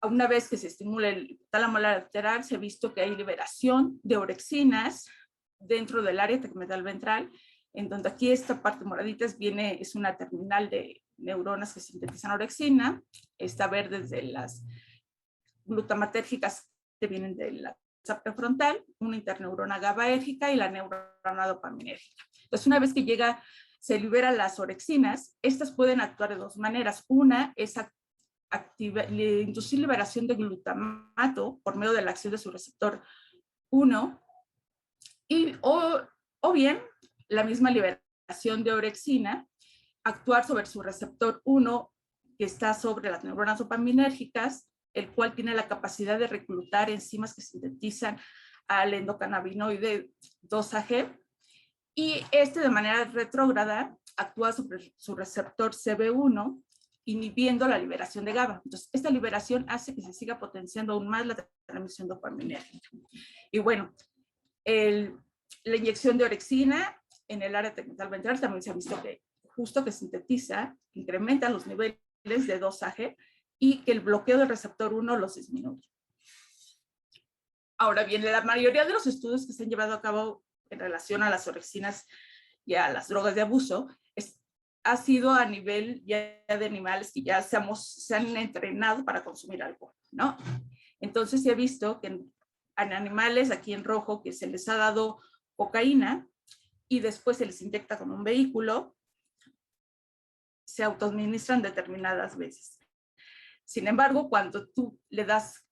Una vez que se estimula el hipotálamo lateral, se ha visto que hay liberación de orexinas dentro del área tegmental ventral, en donde aquí esta parte moradita es una terminal de neuronas que sintetizan orexina, esta verde desde las glutamatérgicas que vienen de la capa prefrontal, una interneurona GABAérgica y la neurona dopaminérgica. Entonces, una vez que se liberan las orexinas, estas pueden actuar de dos maneras. Una es inducir liberación de glutamato por medio de la acción de su receptor 1, o bien la misma liberación de orexina, actuar sobre su receptor 1 que está sobre las neuronas dopaminérgicas, el cual tiene la capacidad de reclutar enzimas que sintetizan al endocannabinoide 2-AG, y de manera retrógrada actúa sobre su receptor CB1, inhibiendo la liberación de GABA. Entonces, esta liberación hace que se siga potenciando aún más la transmisión dopaminérgica. Y bueno, la inyección de orexina en el área tegmental ventral también se ha visto que justo que sintetiza, incrementa los niveles de 2-AG y que el bloqueo del receptor 1 los disminuye. Ahora bien, la mayoría de los estudios que se han llevado a cabo en relación a las orexinas y a las drogas de abuso ha sido a nivel ya de animales que ya se han entrenado para consumir alcohol, ¿no? Entonces se ha visto que en animales, aquí en rojo, que se les ha dado cocaína y después se les inyecta con un vehículo, se autoadministran determinadas veces. Sin embargo, cuando tú le das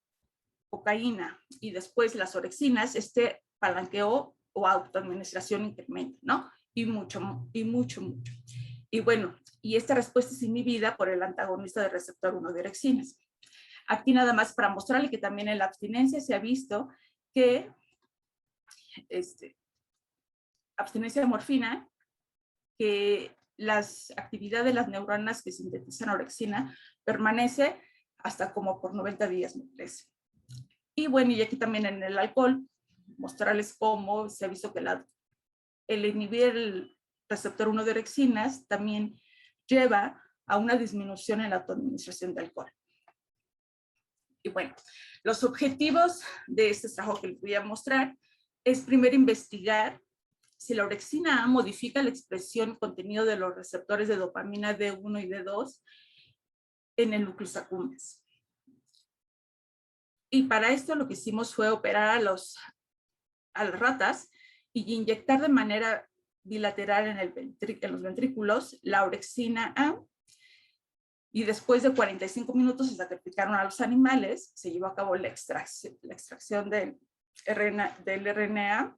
cocaína y después las orexinas, este palanqueo o autoadministración incrementa, ¿no? Y mucho. Y bueno, y esta respuesta es inhibida por el antagonista del receptor 1 de orexinas. Aquí nada más para mostrarle que también en la abstinencia se ha visto que abstinencia de morfina, que las actividades de las neuronas que sintetizan orexina permanece hasta como por 90 días, me parece. Y bueno, y aquí también en el alcohol, mostrarles cómo se ha visto que el inhibir el receptor 1 de orexinas también lleva a una disminución en la autoadministración de alcohol. Y bueno, los objetivos de este trabajo que les voy a mostrar es primero investigar si la orexina A modifica la expresión y contenido de los receptores de dopamina D1 y D2 en el núcleo accumbens. Y para esto lo que hicimos fue operar a las ratas y inyectar de manera bilateral en los ventrículos la orexina A. Y después de 45 minutos se sacrificaron a los animales, se llevó a cabo la extracción del RNA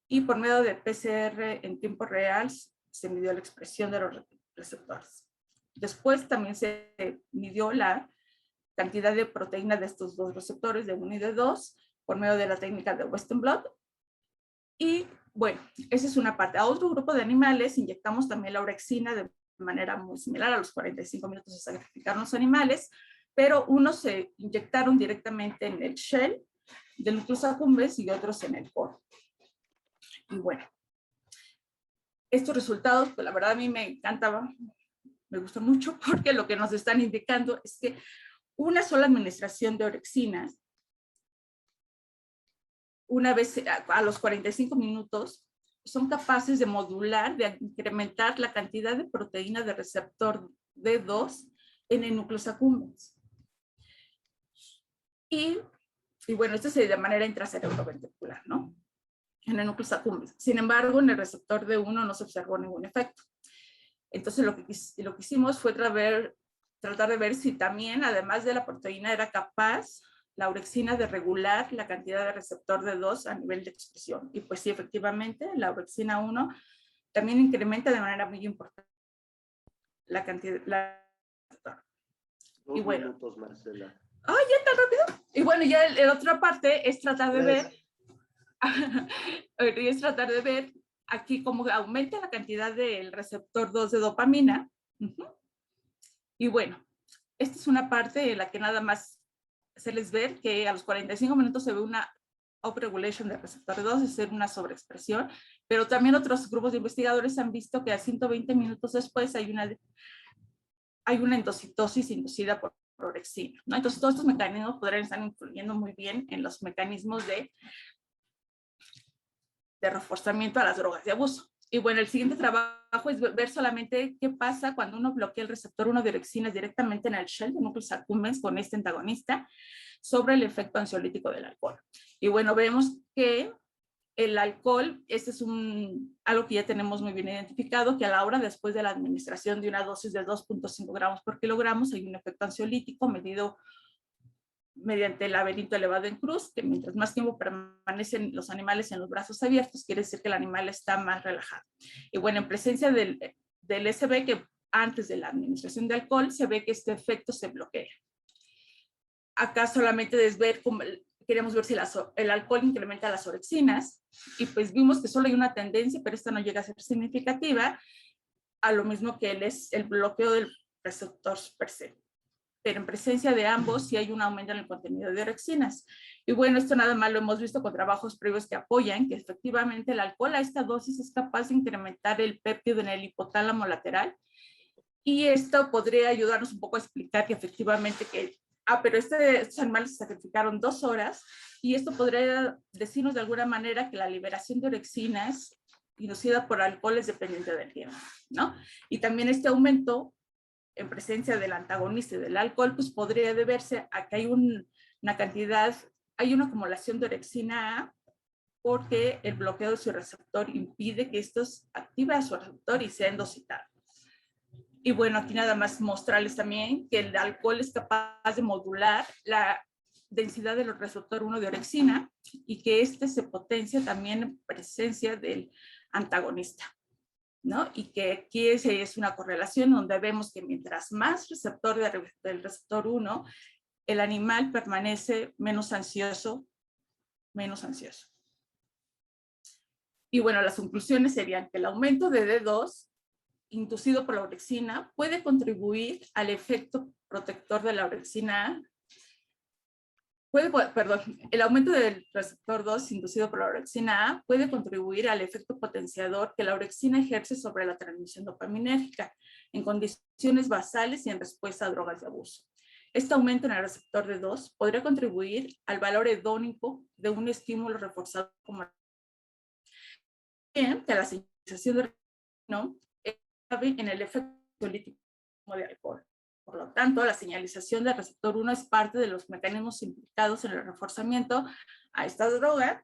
y por medio de PCR en tiempo real se midió la expresión de los receptores. Después también se midió la cantidad de proteína de estos dos receptores, de 1 y de 2, por medio de la técnica de Western blot. Y bueno, esa es una parte. A otro grupo de animales inyectamos también la orexina de manera muy similar. A los 45 minutos se sacrificaron los animales, pero unos se inyectaron directamente en el shell del núcleo accumbens y otros en el core. Y bueno, estos resultados, pues la verdad a mí me encantaban, me gustó mucho, porque lo que nos están indicando es que una sola administración de orexinas, una vez a los 45 minutos, son capaces de modular, de incrementar la cantidad de proteína de receptor D2 en el núcleo accumbens. Y bueno, esto se de manera intracerebroventricular, ¿no? En el núcleo accumbens. Sin embargo, en el receptor D1 no se observó ningún efecto. Entonces, lo que hicimos fue tratar de ver si también, además de la proteína, era capaz la orexina de regular la cantidad de receptor D2 a nivel de expresión. Y pues sí, efectivamente, la orexina 1 también incrementa de manera muy importante la cantidad. Dos y bueno, minutos, Marcela. ¿Ya tan rápido? Y bueno, ya la otra parte es tratar de ver aquí cómo aumenta la cantidad del receptor 2 de dopamina. Y bueno, esta es una parte en la que nada más hacerles ver que a los 45 minutos se ve una upregulation del receptor 2, es decir, una sobreexpresión, pero también otros grupos de investigadores han visto que a 120 minutos después hay una endocitosis inducida por orexina, ¿no? Entonces todos estos mecanismos podrían estar influyendo muy bien en los mecanismos de reforzamiento a las drogas de abuso. Y bueno, el siguiente trabajo es ver solamente qué pasa cuando uno bloquea el receptor 1 de orexinas directamente en el shell de núcleos accumbens con este antagonista sobre el efecto ansiolítico del alcohol. Y bueno, vemos que el alcohol, este es algo que ya tenemos muy bien identificado, que a la hora después de la administración de una dosis de 2.5 gramos por kilogramos hay un efecto ansiolítico medido mediante el laberinto elevado en cruz, que mientras más tiempo permanecen los animales en los brazos abiertos, quiere decir que el animal está más relajado. Y bueno, en presencia del SB, que antes de la administración de alcohol, se ve que este efecto se bloquea. Acá solamente es ver cómo, queremos ver si el alcohol incrementa las orexinas, y pues vimos que solo hay una tendencia, pero esta no llega a ser significativa, a lo mismo que el bloqueo del receptor per se. Pero en presencia de ambos sí hay un aumento en el contenido de orexinas. Y bueno, esto nada más lo hemos visto con trabajos previos que apoyan que efectivamente el alcohol a esta dosis es capaz de incrementar el péptido en el hipotálamo lateral. Y esto podría ayudarnos un poco a explicar que efectivamente pero estos animales se sacrificaron 2 horas y esto podría decirnos de alguna manera que la liberación de orexinas inducida por alcohol es dependiente del tiempo, ¿no? Y también este aumento en presencia del antagonista y del alcohol, pues podría deberse a que hay hay una acumulación de orexina A, porque el bloqueo de su receptor impide que estos activen a su receptor y sea endocitado. Y bueno, aquí nada más mostrarles también que el alcohol es capaz de modular la densidad del receptor 1 de orexina y que este se potencia también en presencia del antagonista, ¿no? Y que aquí es una correlación donde vemos que mientras más receptor del receptor 1, el animal permanece menos ansioso. Y bueno, las conclusiones serían que el aumento de D2 inducido por la orexina puede contribuir al efecto protector de la orexina. El aumento del receptor 2 inducido por la orexina A puede contribuir al efecto potenciador que la orexina ejerce sobre la transmisión dopaminérgica en condiciones basales y en respuesta a drogas de abuso. Este aumento en el receptor de 2 podría contribuir al valor hedónico de un estímulo reforzado como que la señalización de ¿no? en el efecto ansiolítico de alcohol. Por lo tanto, la señalización del receptor 1 es parte de los mecanismos implicados en el reforzamiento a esta droga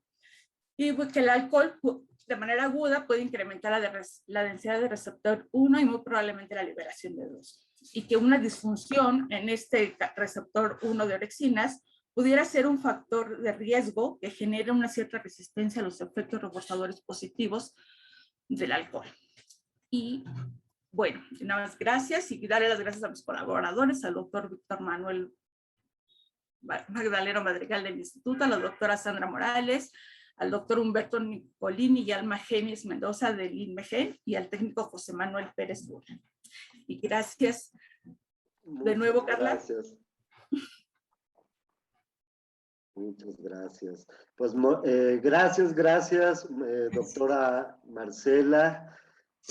y que el alcohol de manera aguda puede incrementar la densidad del receptor 1 y muy probablemente la liberación de 2. Y que una disfunción en este receptor 1 de orexinas pudiera ser un factor de riesgo que genere una cierta resistencia a los efectos reforzadores positivos del alcohol. Y bueno, nada más gracias y darle las gracias a mis colaboradores, al doctor Víctor Manuel Magdaleno Madrigal del Instituto, a la doctora Sandra Morales, al doctor Humberto Nicolini y Alma Gémez Mendoza del INMG y al técnico José Manuel Pérez Bura. Y gracias de nuevo, Carla. Gracias. Muchas gracias. Pues gracias, doctora Marcela.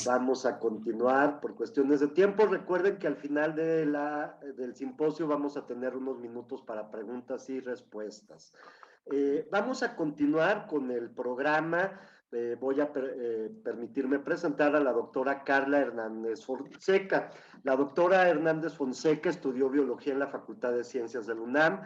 Vamos a continuar por cuestiones de tiempo. Recuerden que al final del simposio vamos a tener unos minutos para preguntas y respuestas. Vamos a continuar con el programa. Voy a permitirme presentar a la doctora Carla Hernández Fonseca. La doctora Hernández Fonseca estudió biología en la Facultad de Ciencias del UNAM,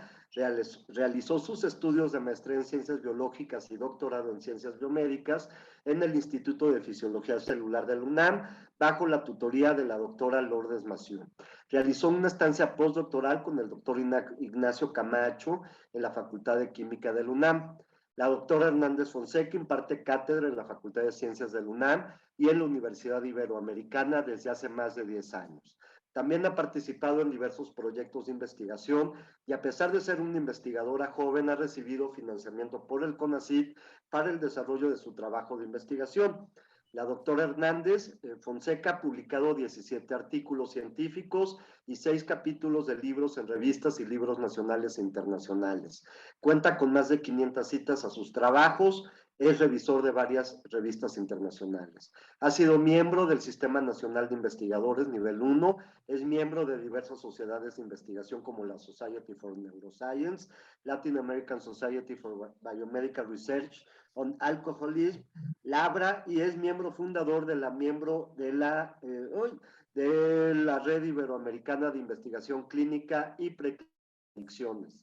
realizó sus estudios de maestría en Ciencias Biológicas y doctorado en Ciencias Biomédicas en el Instituto de Fisiología Celular del UNAM, bajo la tutoría de la doctora Lourdes Massieu. Realizó una estancia postdoctoral con el doctor Ignacio Camacho en la Facultad de Química del UNAM. La doctora Hernández Fonseca imparte cátedra en la Facultad de Ciencias del UNAM y en la Universidad Iberoamericana desde hace más de 10 años. También ha participado en diversos proyectos de investigación y a pesar de ser una investigadora joven, ha recibido financiamiento por el CONACYT para el desarrollo de su trabajo de investigación. La doctora Hernández Fonseca ha publicado 17 artículos científicos y 6 capítulos de libros en revistas y libros nacionales e internacionales. Cuenta con más de 500 citas a sus trabajos. Es revisor de varias revistas internacionales. Ha sido miembro del Sistema Nacional de Investigadores Nivel 1, es miembro de diversas sociedades de investigación como la Society for Neuroscience, Latin American Society for Biomedical Research on Alcoholism, LABRA, y es miembro fundador de la Red Iberoamericana de Investigación Clínica y Predicciones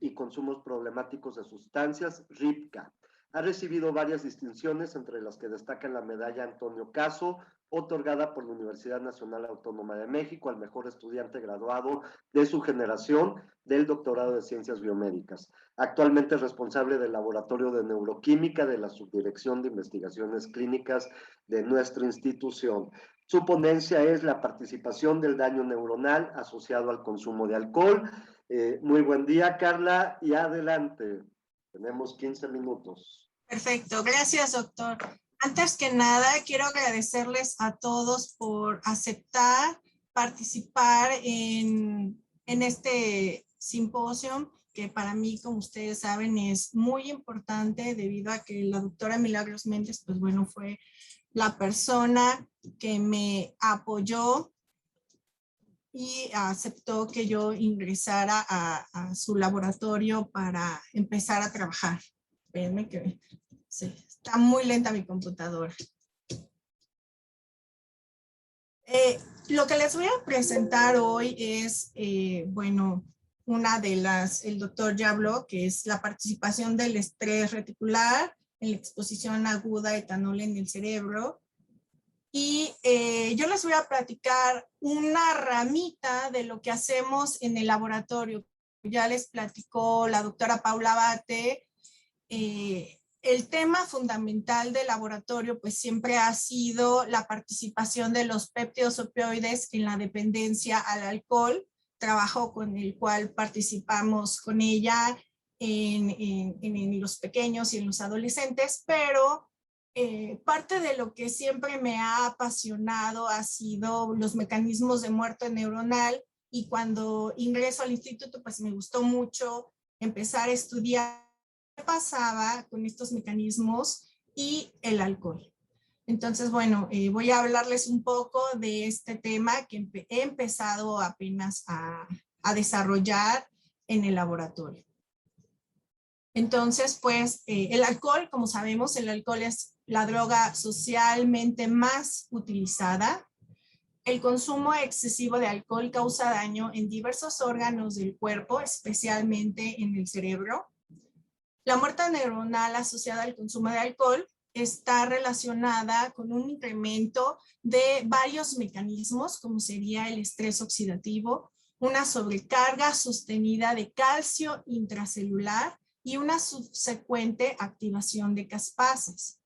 y consumos problemáticos de sustancias, RIPCA. Ha recibido varias distinciones, entre las que destacan la medalla Antonio Caso, otorgada por la Universidad Nacional Autónoma de México al mejor estudiante graduado de su generación del doctorado de Ciencias Biomédicas. Actualmente es responsable del Laboratorio de Neuroquímica de la Subdirección de Investigaciones Clínicas de nuestra institución. Su ponencia es la participación del daño neuronal asociado al consumo de alcohol. Muy buen día, Carla, y adelante. Tenemos 15 minutos. Perfecto, gracias, doctor. Antes que nada, quiero agradecerles a todos por aceptar participar en este simposio, que para mí, como ustedes saben, es muy importante debido a que la doctora Milagros Méndez, pues bueno, fue la persona que me apoyó y aceptó que yo ingresara a su laboratorio para empezar a trabajar. Espérenme que Sí, está muy lenta mi computadora. Lo que les voy a presentar hoy es, bueno, una de las, el doctor ya habló, que es la participación del estrés reticular en la exposición aguda a etanol en el cerebro. Y yo les voy a platicar una ramita de lo que hacemos en el laboratorio. Ya les platicó la doctora Paula Abate. El tema fundamental del laboratorio pues siempre ha sido la participación de los péptidos opioides en la dependencia al alcohol, trabajo con el cual participamos con ella en los pequeños y en los adolescentes, pero parte de lo que siempre me ha apasionado ha sido los mecanismos de muerte neuronal, y cuando ingreso al instituto pues me gustó mucho empezar a estudiar qué pasaba con estos mecanismos y el alcohol. Entonces, bueno, voy a hablarles un poco de este tema que he empezado apenas a desarrollar en el laboratorio. Entonces, pues, el alcohol, como sabemos, el alcohol es la droga socialmente más utilizada. El consumo excesivo de alcohol causa daño en diversos órganos del cuerpo, especialmente en el cerebro. La muerte neuronal asociada al consumo de alcohol está relacionada con un incremento de varios mecanismos, como sería el estrés oxidativo, una sobrecarga sostenida de calcio intracelular y una subsecuente activación de caspases.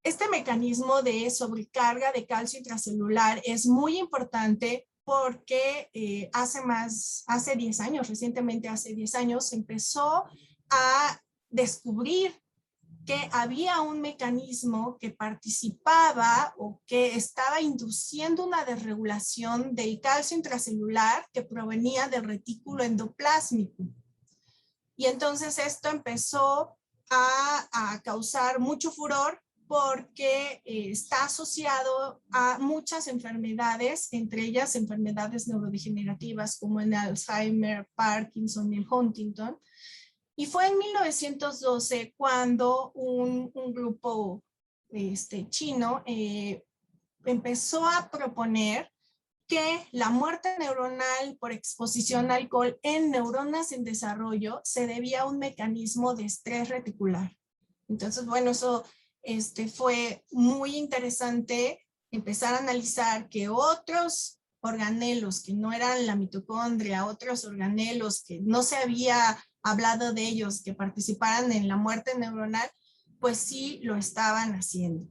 Este mecanismo de sobrecarga de calcio intracelular es muy importante porque hace 10 años, recientemente hace 10 años, se empezó a descubrir que había un mecanismo que participaba o que estaba induciendo una desregulación del calcio intracelular que provenía del retículo endoplásmico. Y entonces esto empezó a causar mucho furor porque está asociado a muchas enfermedades, entre ellas enfermedades neurodegenerativas como el Alzheimer, Parkinson y el Huntington. Y fue en 1912 cuando un grupo chino empezó a proponer que la muerte neuronal por exposición al alcohol en neuronas en desarrollo se debía a un mecanismo de estrés reticular. Entonces, bueno, eso fue muy interesante empezar a analizar que otros organelos que no eran la mitocondria, otros organelos que no se había hablado de ellos, que participaran en la muerte neuronal, pues sí lo estaban haciendo.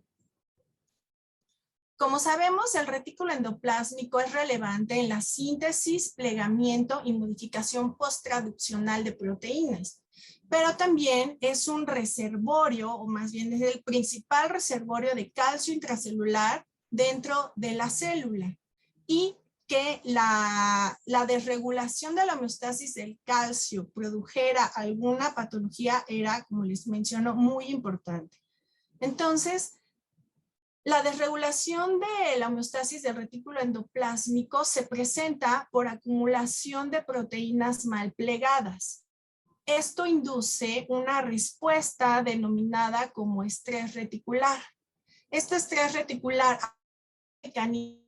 Como sabemos, el retículo endoplásmico es relevante en la síntesis, plegamiento y modificación posttraduccional de proteínas, pero también es un reservorio, o más bien es el principal reservorio de calcio intracelular dentro de la célula, y que la desregulación de la homeostasis del calcio produjera alguna patología era, como les menciono, muy importante. Entonces, la desregulación de la homeostasis del retículo endoplásmico se presenta por acumulación de proteínas mal plegadas. Esto induce una respuesta denominada como estrés reticular. Este estrés reticular mecanismo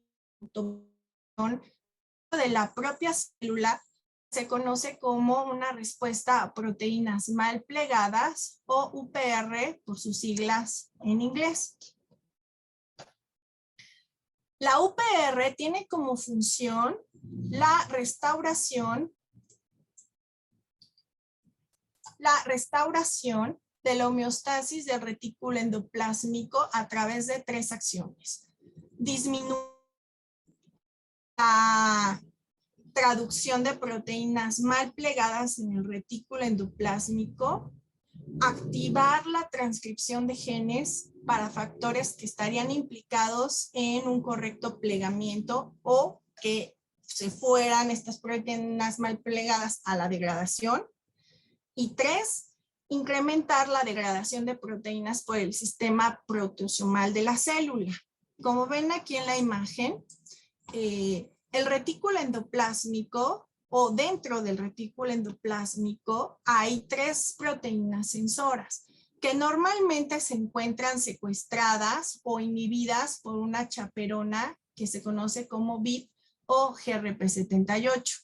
de la propia célula se conoce como una respuesta a proteínas mal plegadas o UPR por sus siglas en inglés. La UPR tiene como función la restauración de la homeostasis del retículo endoplásmico a través de 3 acciones. Disminuir la traducción de proteínas mal plegadas en el retículo endoplásmico, activar la transcripción de genes para factores que estarían implicados en un correcto plegamiento o que se fueran estas proteínas mal plegadas a la degradación. Y 3, incrementar la degradación de proteínas por el sistema proteosomal de la célula. Como ven aquí en la imagen, el retículo endoplásmico o dentro del retículo endoplásmico hay 3 proteínas sensoras que normalmente se encuentran secuestradas o inhibidas por una chaperona que se conoce como VIP o GRP78.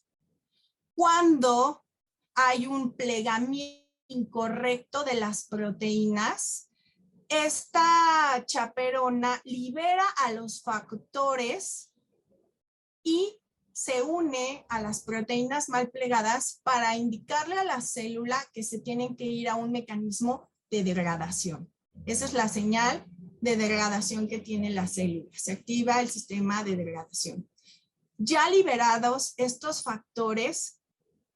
Cuando hay un plegamiento incorrecto de las proteínas, esta chaperona libera a los factores y se une a las proteínas mal plegadas para indicarle a la célula que se tienen que ir a un mecanismo de degradación. Esa es la señal de degradación que tiene la célula. Se activa el sistema de degradación. Ya liberados estos factores,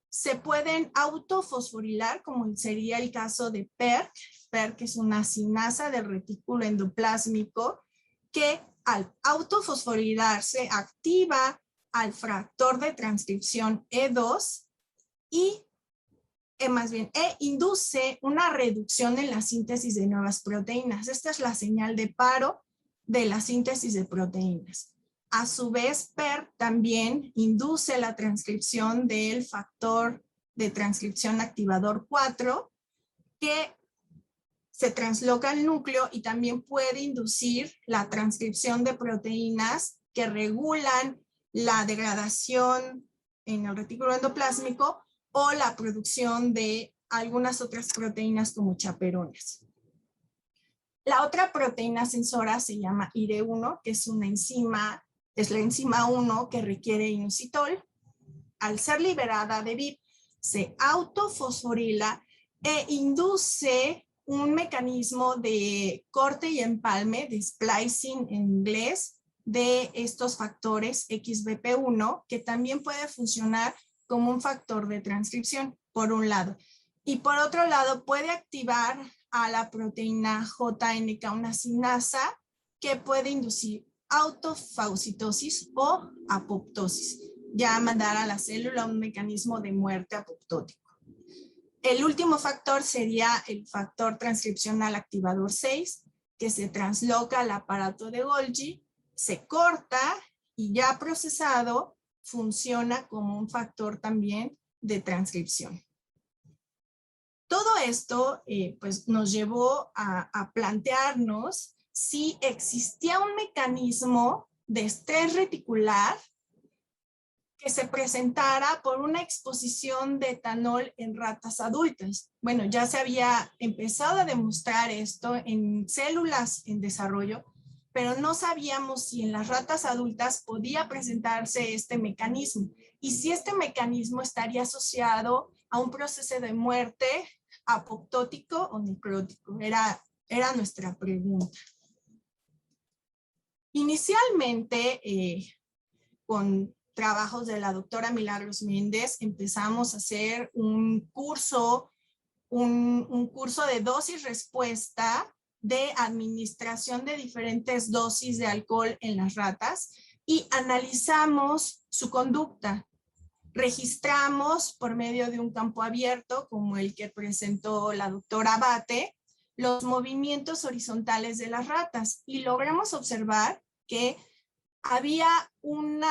se pueden autofosforilar, como sería el caso de PERC. PERC es una sinasa del retículo endoplásmico que al autofosforilarse activa al factor de transcripción E2 y induce una reducción en la síntesis de nuevas proteínas. Esta es la señal de paro de la síntesis de proteínas. A su vez, PER también induce la transcripción del factor de transcripción activador 4, que se transloca al núcleo y también puede inducir la transcripción de proteínas que regulan la degradación en el retículo endoplásmico o la producción de algunas otras proteínas como chaperones. La otra proteína sensora se llama IRE1, que es una enzima, es la enzima 1 que requiere inositol. Al ser liberada de VIP, se autofosforila e induce un mecanismo de corte y empalme, de splicing en inglés, de estos factores XBP1, que también puede funcionar como un factor de transcripción, por un lado. Y por otro lado, puede activar a la proteína JNK, una sinasa, que puede inducir autofagocitosis o apoptosis, ya mandar a la célula un mecanismo de muerte apoptótico. El último factor sería el factor transcripcional activador 6, que se transloca al aparato de Golgi, se corta y ya procesado funciona como un factor también de transcripción. Todo esto pues nos llevó a plantearnos si existía un mecanismo de estrés reticular que se presentara por una exposición de etanol en ratas adultas. Bueno, ya se había empezado a demostrar esto en células en desarrollo, pero no sabíamos si en las ratas adultas podía presentarse este mecanismo y si este mecanismo estaría asociado a un proceso de muerte apoptótico o necrótico. Era nuestra pregunta. Inicialmente, con trabajos de la doctora Milagros Méndez, empezamos a hacer un curso de dosis-respuesta de administración de diferentes dosis de alcohol en las ratas y analizamos su conducta. Registramos por medio de un campo abierto, como el que presentó la doctora Abate, los movimientos horizontales de las ratas y logramos observar que había un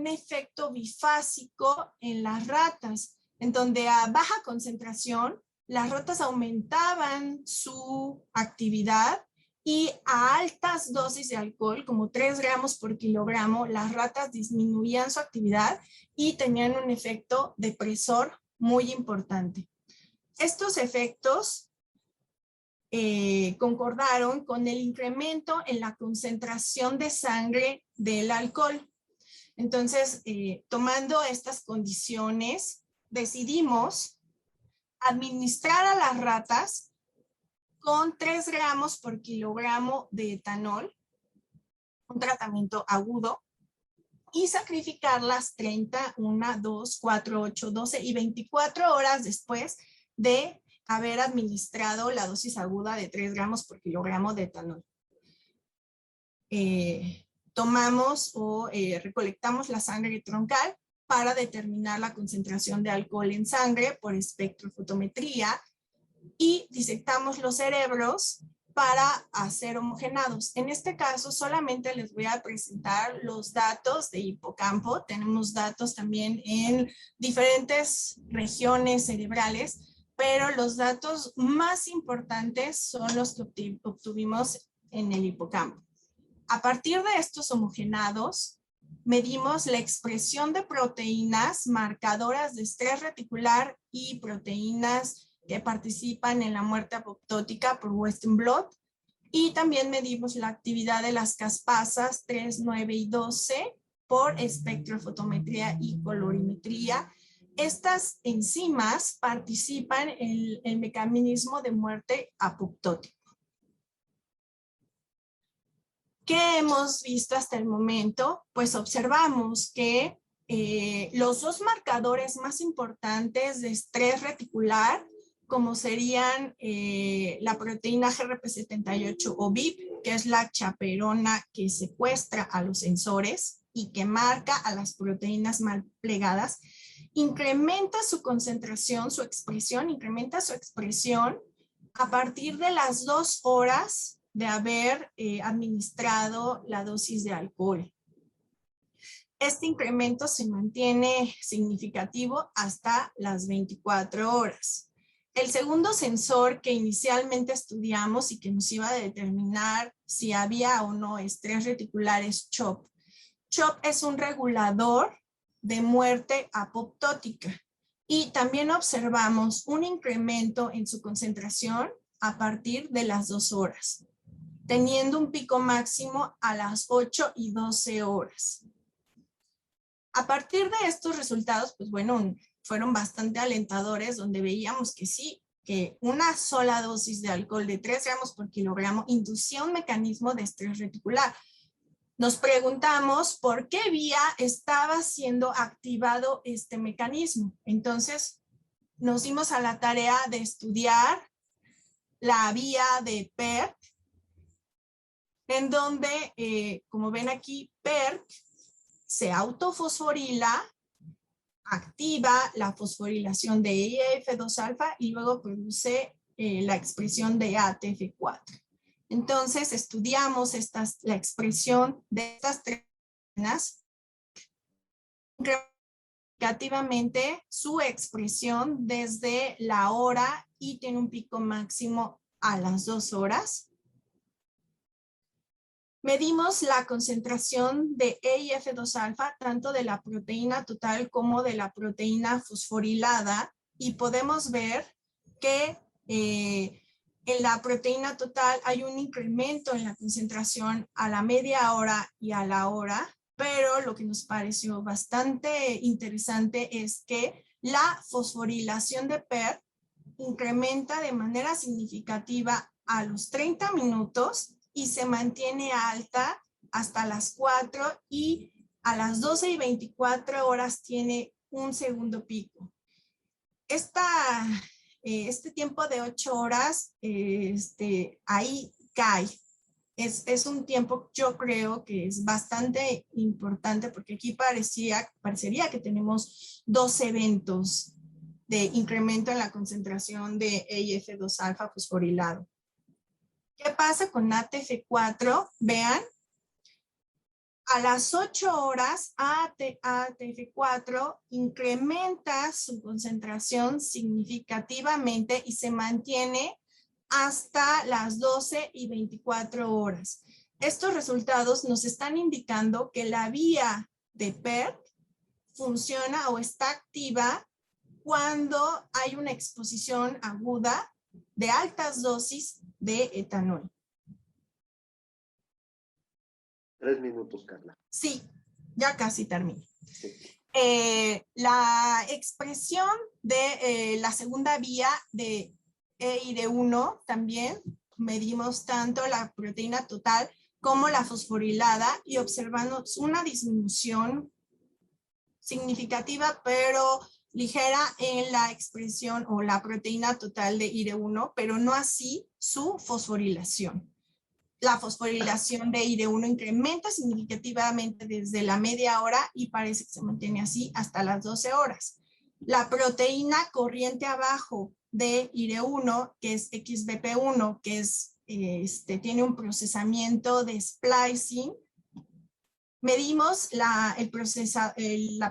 efecto bifásico en las ratas, en donde a baja concentración las ratas aumentaban su actividad y a altas dosis de alcohol, como 3 gramos por kilogramo, las ratas disminuían su actividad y tenían un efecto depresor muy importante. Estos efectos concordaron con el incremento en la concentración de sangre del alcohol. Entonces, tomando estas condiciones, decidimos administrar a las ratas con 3 gramos por kilogramo de etanol, un tratamiento agudo, y sacrificarlas 30, 1, 2, 4, 8, 12 y 24 horas después de haber administrado la dosis aguda de 3 gramos por kilogramo de etanol. Tomamos o recolectamos la sangre troncal para determinar la concentración de alcohol en sangre por espectrofotometría y disectamos los cerebros para hacer homogenados. En este caso solamente les voy a presentar los datos de hipocampo. Tenemos datos también en diferentes regiones cerebrales, pero los datos más importantes son los que obtuvimos en el hipocampo. A partir de estos homogenados, medimos la expresión de proteínas marcadoras de estrés reticular y proteínas que participan en la muerte apoptótica por Western blot, y también medimos la actividad de las caspasas 3, 9 y 12 por espectrofotometría y colorimetría. Estas enzimas participan en el mecanismo de muerte apoptótico. ¿Qué hemos visto hasta el momento? Pues observamos que los dos marcadores más importantes de estrés reticular, como serían la proteína GRP78 o VIP, que es la chaperona que secuestra a los sensores y que marca a las proteínas mal plegadas, incrementa su concentración, su expresión, incrementa su expresión a partir de las 2 horas de haber administrado la dosis de alcohol. Este incremento se mantiene significativo hasta las 24 horas. El segundo sensor que inicialmente estudiamos y que nos iba a determinar si había o no estrés reticular es CHOP. CHOP es un regulador de muerte apoptótica y también observamos un incremento en su concentración a partir de las 2 horas, teniendo un pico máximo a las 8 y 12 horas. A partir de estos resultados, pues bueno, fueron bastante alentadores, donde veíamos que sí, que una sola dosis de alcohol de 3 gramos por kilogramo inducía un mecanismo de estrés reticular. Nos preguntamos por qué vía estaba siendo activado este mecanismo. Entonces, nos dimos a la tarea de estudiar la vía de PERT, en donde, como ven aquí, PERT se autofosforila, activa la fosforilación de EIF2-alfa y luego produce la expresión de ATF4. Entonces, estudiamos la expresión de estas 3 proteínas, significativamente su expresión desde la hora y tiene un pico máximo a las 2 horas. Medimos la concentración de EIF2-alfa, tanto de la proteína total como de la proteína fosforilada, y podemos ver que en la proteína total hay un incremento en la concentración a la media hora y a la hora, pero lo que nos pareció bastante interesante es que la fosforilación de PERT incrementa de manera significativa a los 30 minutos y se mantiene alta hasta las 4 y a las 12 y 24 horas tiene un segundo pico. Este tiempo de 8 horas, ahí cae. Es un tiempo, yo creo que es bastante importante porque aquí parecería que tenemos 2 eventos de incremento en la concentración de EIF2-alfa fosforilado. ¿Qué pasa con ATF4? Vean, a las 8 horas ATF4 incrementa su concentración significativamente y se mantiene hasta las 12 y 24 horas. Estos resultados nos están indicando que la vía de PERT funciona o está activa cuando hay una exposición aguda de altas dosis de etanol. 3 minutos, Carla. Sí, ya casi termino. Sí. La expresión de la segunda vía de EID1 también medimos tanto la proteína total como la fosforilada y observamos una disminución significativa pero ligera en la expresión o la proteína total de IR1, pero no así su fosforilación. La fosforilación de IR1 incrementa significativamente desde la media hora y parece que se mantiene así hasta las 12 horas. La proteína corriente abajo de IR1, que es XBP1, que es, tiene un procesamiento de splicing, Medimos la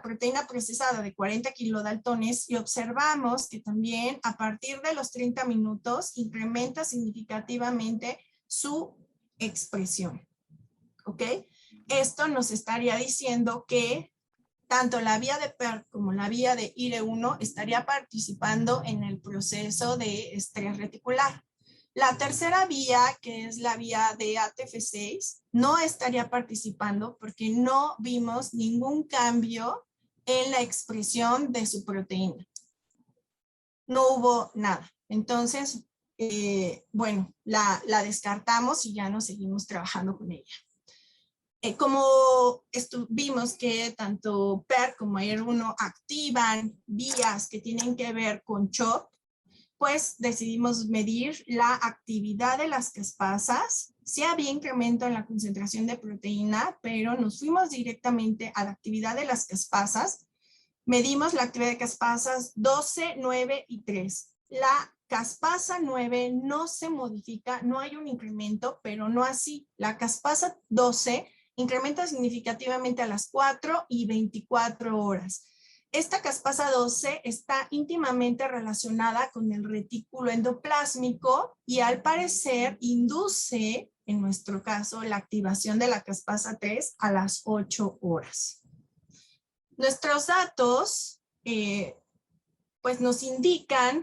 proteína procesada de 40 kilodaltones y observamos que también a partir de los 30 minutos incrementa significativamente su expresión. ¿Ok? Esto nos estaría diciendo que tanto la vía de PERT como la vía de IRE1 estaría participando en el proceso de estrés reticular. La tercera vía, que es la vía de ATF6, no estaría participando porque no vimos ningún cambio en la expresión de su proteína. No hubo nada. Entonces, bueno, la descartamos y ya no seguimos trabajando con ella. Como vimos que tanto PERT como IR1 activan vías que tienen que ver con CHOP, pues decidimos medir la actividad de las caspasas. Sí había incremento en la concentración de proteína, pero nos fuimos directamente a la actividad de las caspasas. Medimos la actividad de caspasas 12, 9 y 3. La caspasa 9 no se modifica, no hay un incremento, pero no así. La caspasa 12 incrementa significativamente a las 4 y 24 horas. Esta caspasa 12 está íntimamente relacionada con el retículo endoplásmico y al parecer induce, en nuestro caso, la activación de la caspasa 3 a las 8 horas. Nuestros datos pues nos indican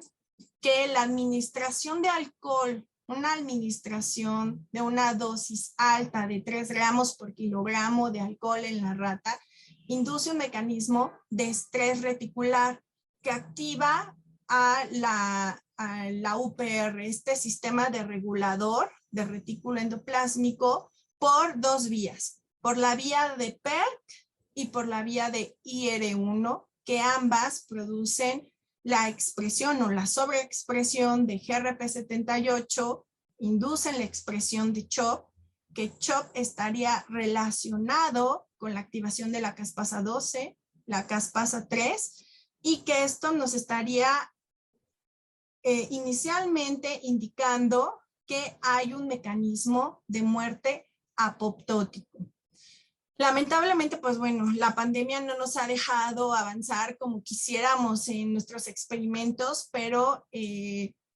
que la administración de alcohol, una administración de una dosis alta de 3 gramos por kilogramo de alcohol en la rata, induce un mecanismo de estrés reticular que activa a la UPR, este sistema de regulador de retículo endoplásmico, por dos vías, por la vía de PERC y por la vía de IR1, que ambas producen la expresión o la sobreexpresión de GRP78, inducen la expresión de CHOP, que CHOP estaría relacionado con la activación de la caspasa 12, la caspasa 3, y que esto nos estaría inicialmente indicando que hay un mecanismo de muerte apoptótico. Lamentablemente, pues bueno, la pandemia no nos ha dejado avanzar como quisiéramos en nuestros experimentos, pero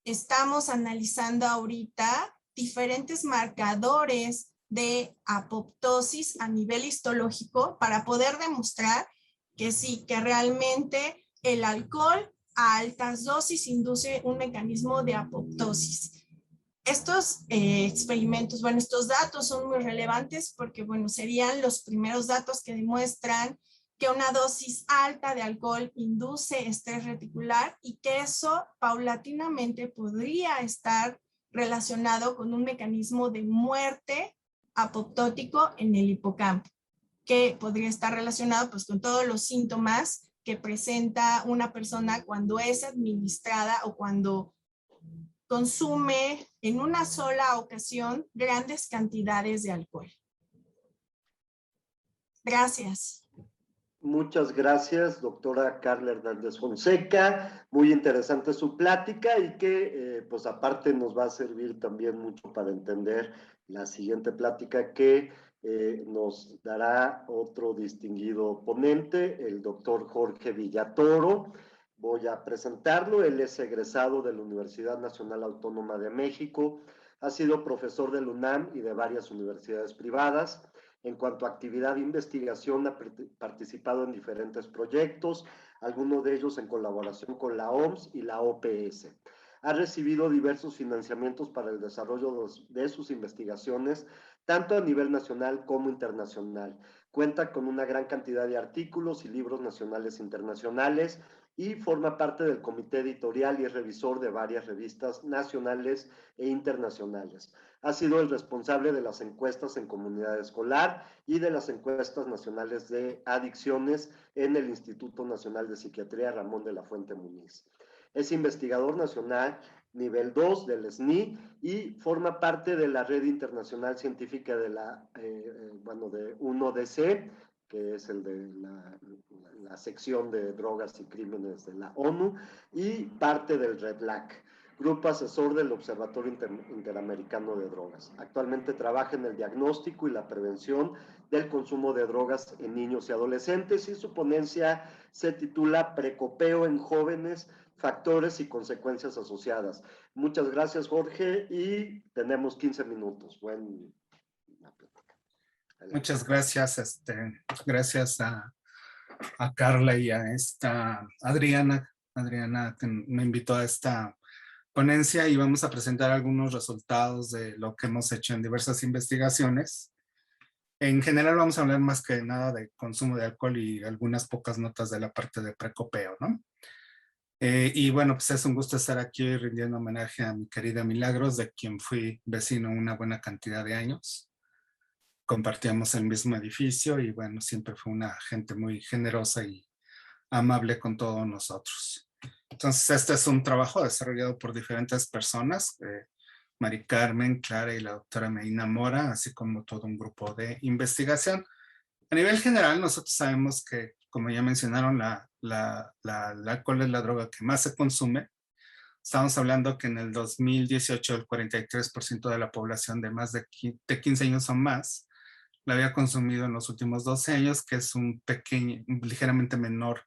estamos analizando ahorita diferentes marcadores de apoptosis a nivel histológico para poder demostrar que sí, que realmente el alcohol a altas dosis induce un mecanismo de apoptosis. Estos experimentos, bueno, estos datos son muy relevantes porque, bueno, serían los primeros datos que demuestran que una dosis alta de alcohol induce estrés reticular y que eso paulatinamente podría estar relacionado con un mecanismo de muerte apoptótico en el hipocampo, que podría estar relacionado pues con todos los síntomas que presenta una persona cuando es administrada o cuando consume en una sola ocasión grandes cantidades de alcohol. Gracias. Muchas gracias, doctora Carla Hernández Fonseca. Muy interesante su plática y que, pues aparte nos va a servir también mucho para entender la siguiente plática que nos dará otro distinguido ponente, el doctor Jorge Villatoro. Voy a presentarlo. Él es egresado de la Universidad Nacional Autónoma de México, ha sido profesor del UNAM y de varias universidades privadas. En cuanto a actividad de investigación, ha participado en diferentes proyectos, algunos de ellos en colaboración con la OMS y la OPS. Ha recibido diversos financiamientos para el desarrollo de sus investigaciones, tanto a nivel nacional como internacional. Cuenta con una gran cantidad de artículos y libros nacionales e internacionales y forma parte del comité editorial y es revisor de varias revistas nacionales e internacionales. Ha sido el responsable de las encuestas en comunidad escolar y de las encuestas nacionales de adicciones en el Instituto Nacional de Psiquiatría Ramón de la Fuente Muniz. Es investigador nacional nivel 2 del SNI y forma parte de la red internacional científica de la, de UNODC, que es el de la sección de drogas y crímenes de la ONU, y parte del REDLAC. Grupo Asesor del Observatorio Interamericano de Drogas. Actualmente trabaja en el diagnóstico y la prevención del consumo de drogas en niños y adolescentes, y su ponencia se titula Precopeo en jóvenes, factores y consecuencias asociadas. Muchas gracias, Jorge, y tenemos 15 minutos. Muchas gracias, gracias a Carla y a Adriana que me invitó a esta ponencia, y vamos a presentar algunos resultados de lo que hemos hecho en diversas investigaciones. En general vamos a hablar más que nada de consumo de alcohol y algunas pocas notas de la parte de precopeo, ¿no? Y bueno, pues es un gusto estar aquí rindiendo homenaje a mi querida Milagros, de quien fui vecino una buena cantidad de años. Compartíamos el mismo edificio y bueno, siempre fue una gente muy generosa y amable con todos nosotros. Entonces, este es un trabajo desarrollado por diferentes personas, Mari Carmen, Clara y la doctora Medina Mora, así como todo un grupo de investigación. A nivel general, nosotros sabemos que, como ya mencionaron, el alcohol es la droga que más se consume. Estamos hablando que en el 2018 el 43% de la población de más de 15 años o más la había consumido en los últimos 12 años, que es ligeramente menor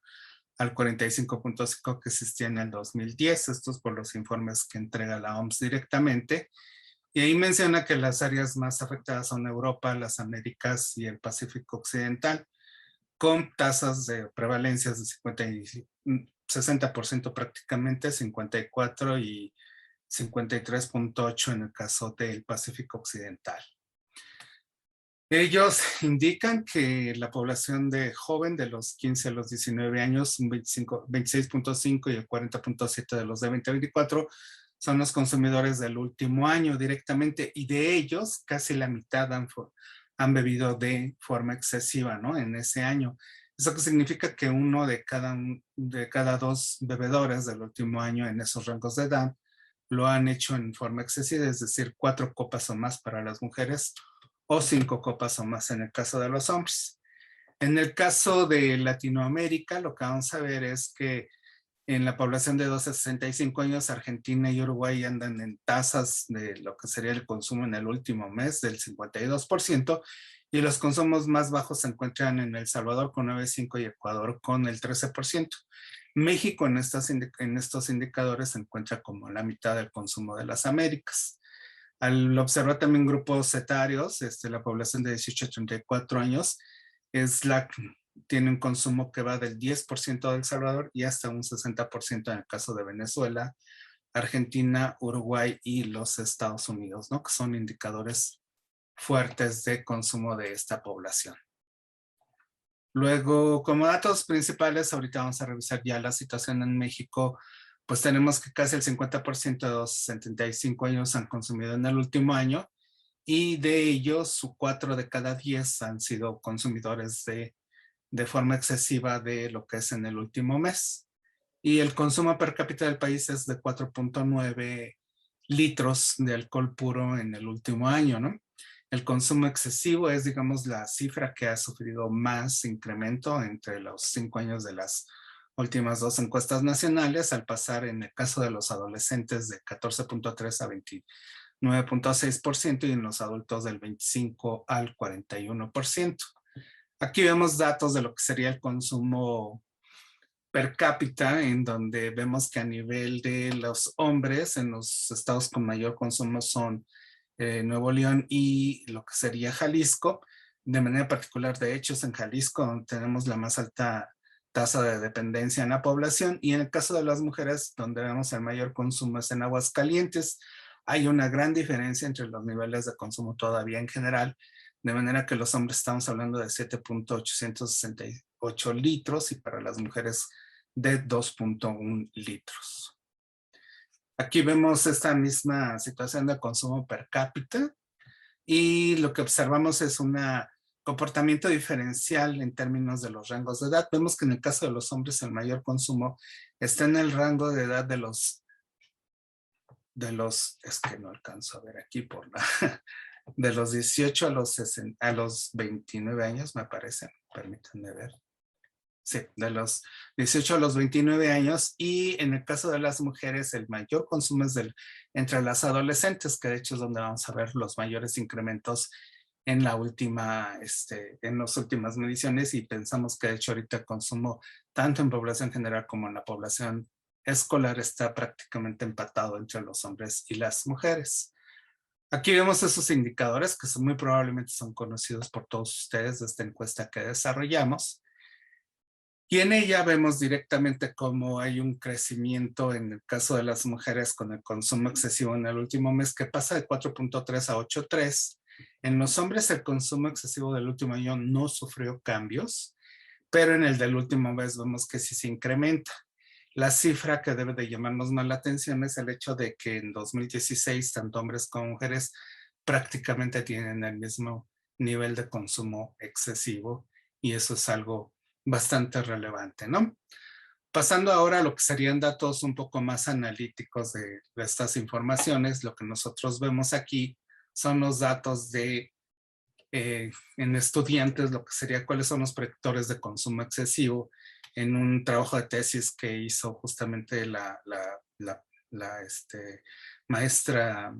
al 45.5 que existía en el 2010, estos por los informes que entrega la OMS directamente. Y ahí menciona que las áreas más afectadas son Europa, las Américas y el Pacífico Occidental, con tasas de prevalencias de 60% prácticamente, 54 y 53.8 en el caso del Pacífico Occidental. Ellos indican que la población de joven de los 15 a los 19 años, un 26.5 y el 40.7 de los de 20 a 24, son los consumidores del último año directamente, y de ellos casi la mitad han bebido de forma excesiva, ¿no? En ese año. Eso que significa que uno de cada dos bebedores del último año en esos rangos de edad lo han hecho en forma excesiva, es decir, 4 copas o más para las mujeres, o 5 copas o más en el caso de los hombres. En el caso de Latinoamérica, lo que vamos a ver es que en la población de 12 a 65 años, Argentina y Uruguay andan en tasas de lo que sería el consumo en el último mes del 52%, y los consumos más bajos se encuentran en El Salvador con 9.5 y Ecuador con el 13%. México en estos indicadores se encuentra como la mitad del consumo de las Américas. Al observar también grupos etarios, la población de 18 a 34 años tiene un consumo que va del 10% de El Salvador y hasta un 60% en el caso de Venezuela, Argentina, Uruguay y los Estados Unidos, ¿no? Que son indicadores fuertes de consumo de esta población. Luego, como datos principales, ahorita vamos a revisar ya la situación en México. Pues tenemos que casi el 50% de los 75 años han consumido en el último año, y de ellos 4 de cada 10 han sido consumidores de forma excesiva de lo que es en el último mes. Y el consumo per cápita del país es de 4.9 litros de alcohol puro en el último año, ¿no? El consumo excesivo es, digamos, la cifra que ha sufrido más incremento entre los 5 años de las últimas 2 encuestas nacionales, al pasar en el caso de los adolescentes de 14.3 a 29.6% y en los adultos del 25 al 41%. Aquí vemos datos de lo que sería el consumo per cápita, en donde vemos que a nivel de los hombres, en los estados con mayor consumo son Nuevo León y lo que sería Jalisco. De manera particular, de hecho, es en Jalisco donde tenemos la más alta tasa de dependencia en la población, y en el caso de las mujeres, donde vemos el mayor consumo es en Aguascalientes. Hay una gran diferencia entre los niveles de consumo todavía en general, de manera que los hombres estamos hablando de 7.868 litros y para las mujeres de 2.1 litros. Aquí vemos esta misma situación de consumo per cápita, y lo que observamos es un comportamiento diferencial en términos de los rangos de edad. Vemos que en el caso de los hombres el mayor consumo está en el rango de edad de los es que no alcanzo a ver aquí de los 18 a los 29 años, me parece, permítanme ver. Sí, de los 18 a los 29 años, y en el caso de las mujeres el mayor consumo es entre las adolescentes, que de hecho es donde vamos a ver los mayores incrementos en la última, en las últimas mediciones, y pensamos que de hecho ahorita el consumo tanto en población general como en la población escolar está prácticamente empatado entre los hombres y las mujeres. Aquí vemos esos indicadores que muy probablemente son conocidos por todos ustedes de esta encuesta que desarrollamos. Y en ella vemos directamente cómo hay un crecimiento en el caso de las mujeres con el consumo excesivo en el último mes, que pasa de 4.3 a 8.3. En los hombres el consumo excesivo del último año no sufrió cambios, pero en el del último mes vemos que sí se incrementa. La cifra que debe de llamarnos más la atención es el hecho de que en 2016 tanto hombres como mujeres prácticamente tienen el mismo nivel de consumo excesivo, y eso es algo bastante relevante, ¿no? Pasando ahora a lo que serían datos un poco más analíticos de estas informaciones, lo que nosotros vemos aquí son los datos de en estudiantes, lo que sería cuáles son los predictores de consumo excesivo, en un trabajo de tesis que hizo justamente la maestra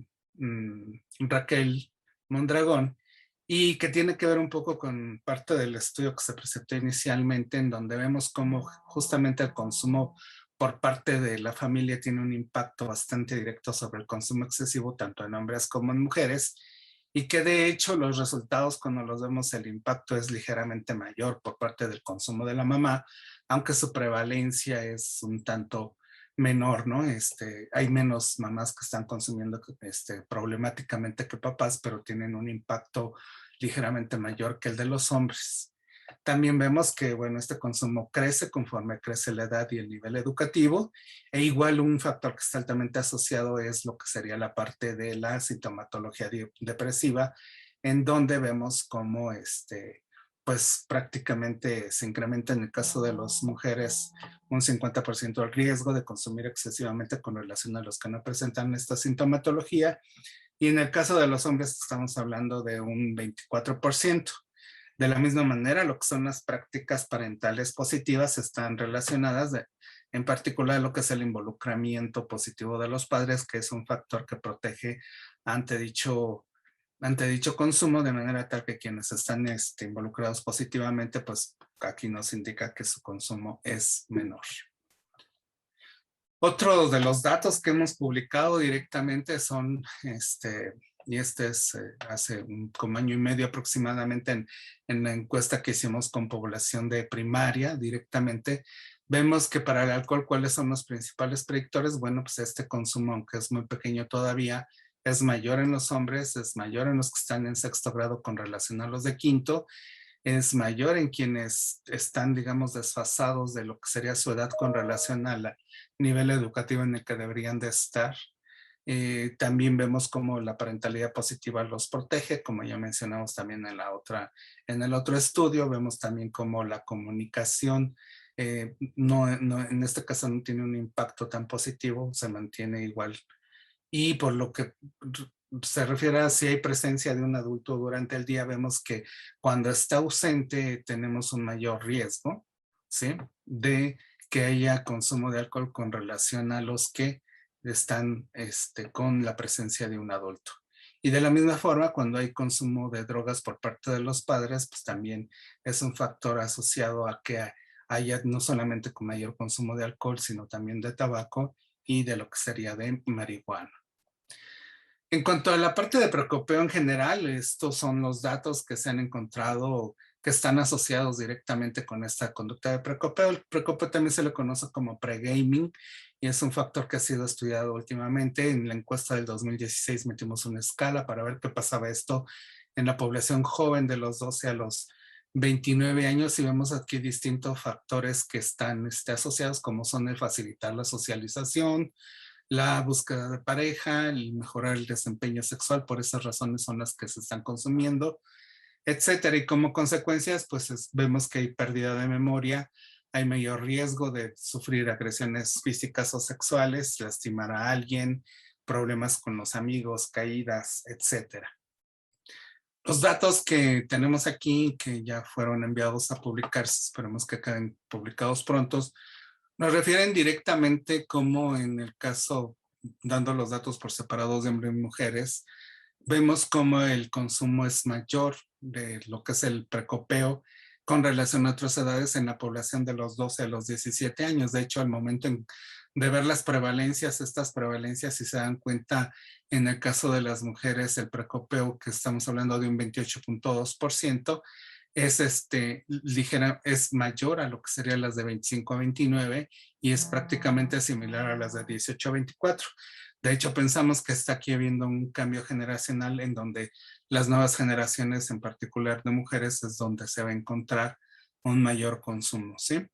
Raquel Mondragón, y que tiene que ver un poco con parte del estudio que se presentó inicialmente, en donde vemos cómo justamente el consumo por parte de la familia tiene un impacto bastante directo sobre el consumo excesivo, tanto en hombres como en mujeres, y que de hecho los resultados, cuando los vemos, el impacto es ligeramente mayor por parte del consumo de la mamá, aunque su prevalencia es un tanto menor, ¿no? Hay menos mamás que están consumiendo problemáticamente que papás, pero tienen un impacto ligeramente mayor que el de los hombres. También vemos que, bueno, este consumo crece conforme crece la edad y el nivel educativo, e igual un factor que está altamente asociado es lo que sería la parte de la sintomatología depresiva, en donde vemos cómo pues prácticamente se incrementa en el caso de las mujeres un 50% el riesgo de consumir excesivamente con relación a los que no presentan esta sintomatología, y en el caso de los hombres estamos hablando de un 24%. De la misma manera, lo que son las prácticas parentales positivas están relacionadas en particular lo que es el involucramiento positivo de los padres, que es un factor que protege ante dicho consumo, de manera tal que quienes están involucrados positivamente, pues aquí nos indica que su consumo es menor. Otro de los datos que hemos publicado directamente son, y es hace como año y medio aproximadamente, en la encuesta que hicimos con población de primaria directamente, vemos que para el alcohol, ¿cuáles son los principales predictores? Bueno, pues este consumo, aunque es muy pequeño todavía, es mayor en los hombres, es mayor en los que están en sexto grado con relación a los de quinto, es mayor en quienes están, digamos, desfasados de lo que sería su edad con relación al nivel educativo en el que deberían de estar. También vemos cómo la parentalidad positiva los protege, como ya mencionamos también en el otro estudio. Vemos también cómo la comunicación en este caso no tiene un impacto tan positivo, se mantiene igual. Y por lo que se refiere a si hay presencia de un adulto durante el día, vemos que cuando está ausente tenemos un mayor riesgo, ¿sí?, de que haya consumo de alcohol con relación a los que están con la presencia de un adulto. Y de la misma forma, cuando hay consumo de drogas por parte de los padres, pues también es un factor asociado a que haya no solamente con mayor consumo de alcohol, sino también de tabaco y de lo que sería de marihuana. En cuanto a la parte de precopeo en general, estos son los datos que se han encontrado que están asociados directamente con esta conducta de precopeo. El precopeo también se le conoce como pregaming y es un factor que ha sido estudiado últimamente. En la encuesta del 2016 metimos una escala para ver qué pasaba esto en la población joven de los 12 a los 29 años, y vemos aquí distintos factores que están asociados, como son el facilitar la socialización, la búsqueda de pareja, el mejorar el desempeño sexual. Por esas razones son las que se están consumiendo, etcétera. Y como consecuencias, pues vemos que hay pérdida de memoria, hay mayor riesgo de sufrir agresiones físicas o sexuales, lastimar a alguien, problemas con los amigos, caídas, etcétera. Los datos que tenemos aquí, que ya fueron enviados a publicarse, esperemos que queden publicados pronto, nos refieren directamente como en el caso, dando los datos por separados de hombres y mujeres, vemos como el consumo es mayor de lo que es el precopeo con relación a otras edades en la población de los 12 a los 17 años. De hecho, al momento de ver las prevalencias, estas prevalencias, si se dan cuenta, en el caso de las mujeres, el precopeo, que estamos hablando de un 28.2%, es es mayor a lo que serían las de 25 a 29 y es prácticamente similar a las de 18 a 24. De hecho, pensamos que está aquí habiendo un cambio generacional en donde las nuevas generaciones, en particular de mujeres, es donde se va a encontrar un mayor consumo, ¿sí?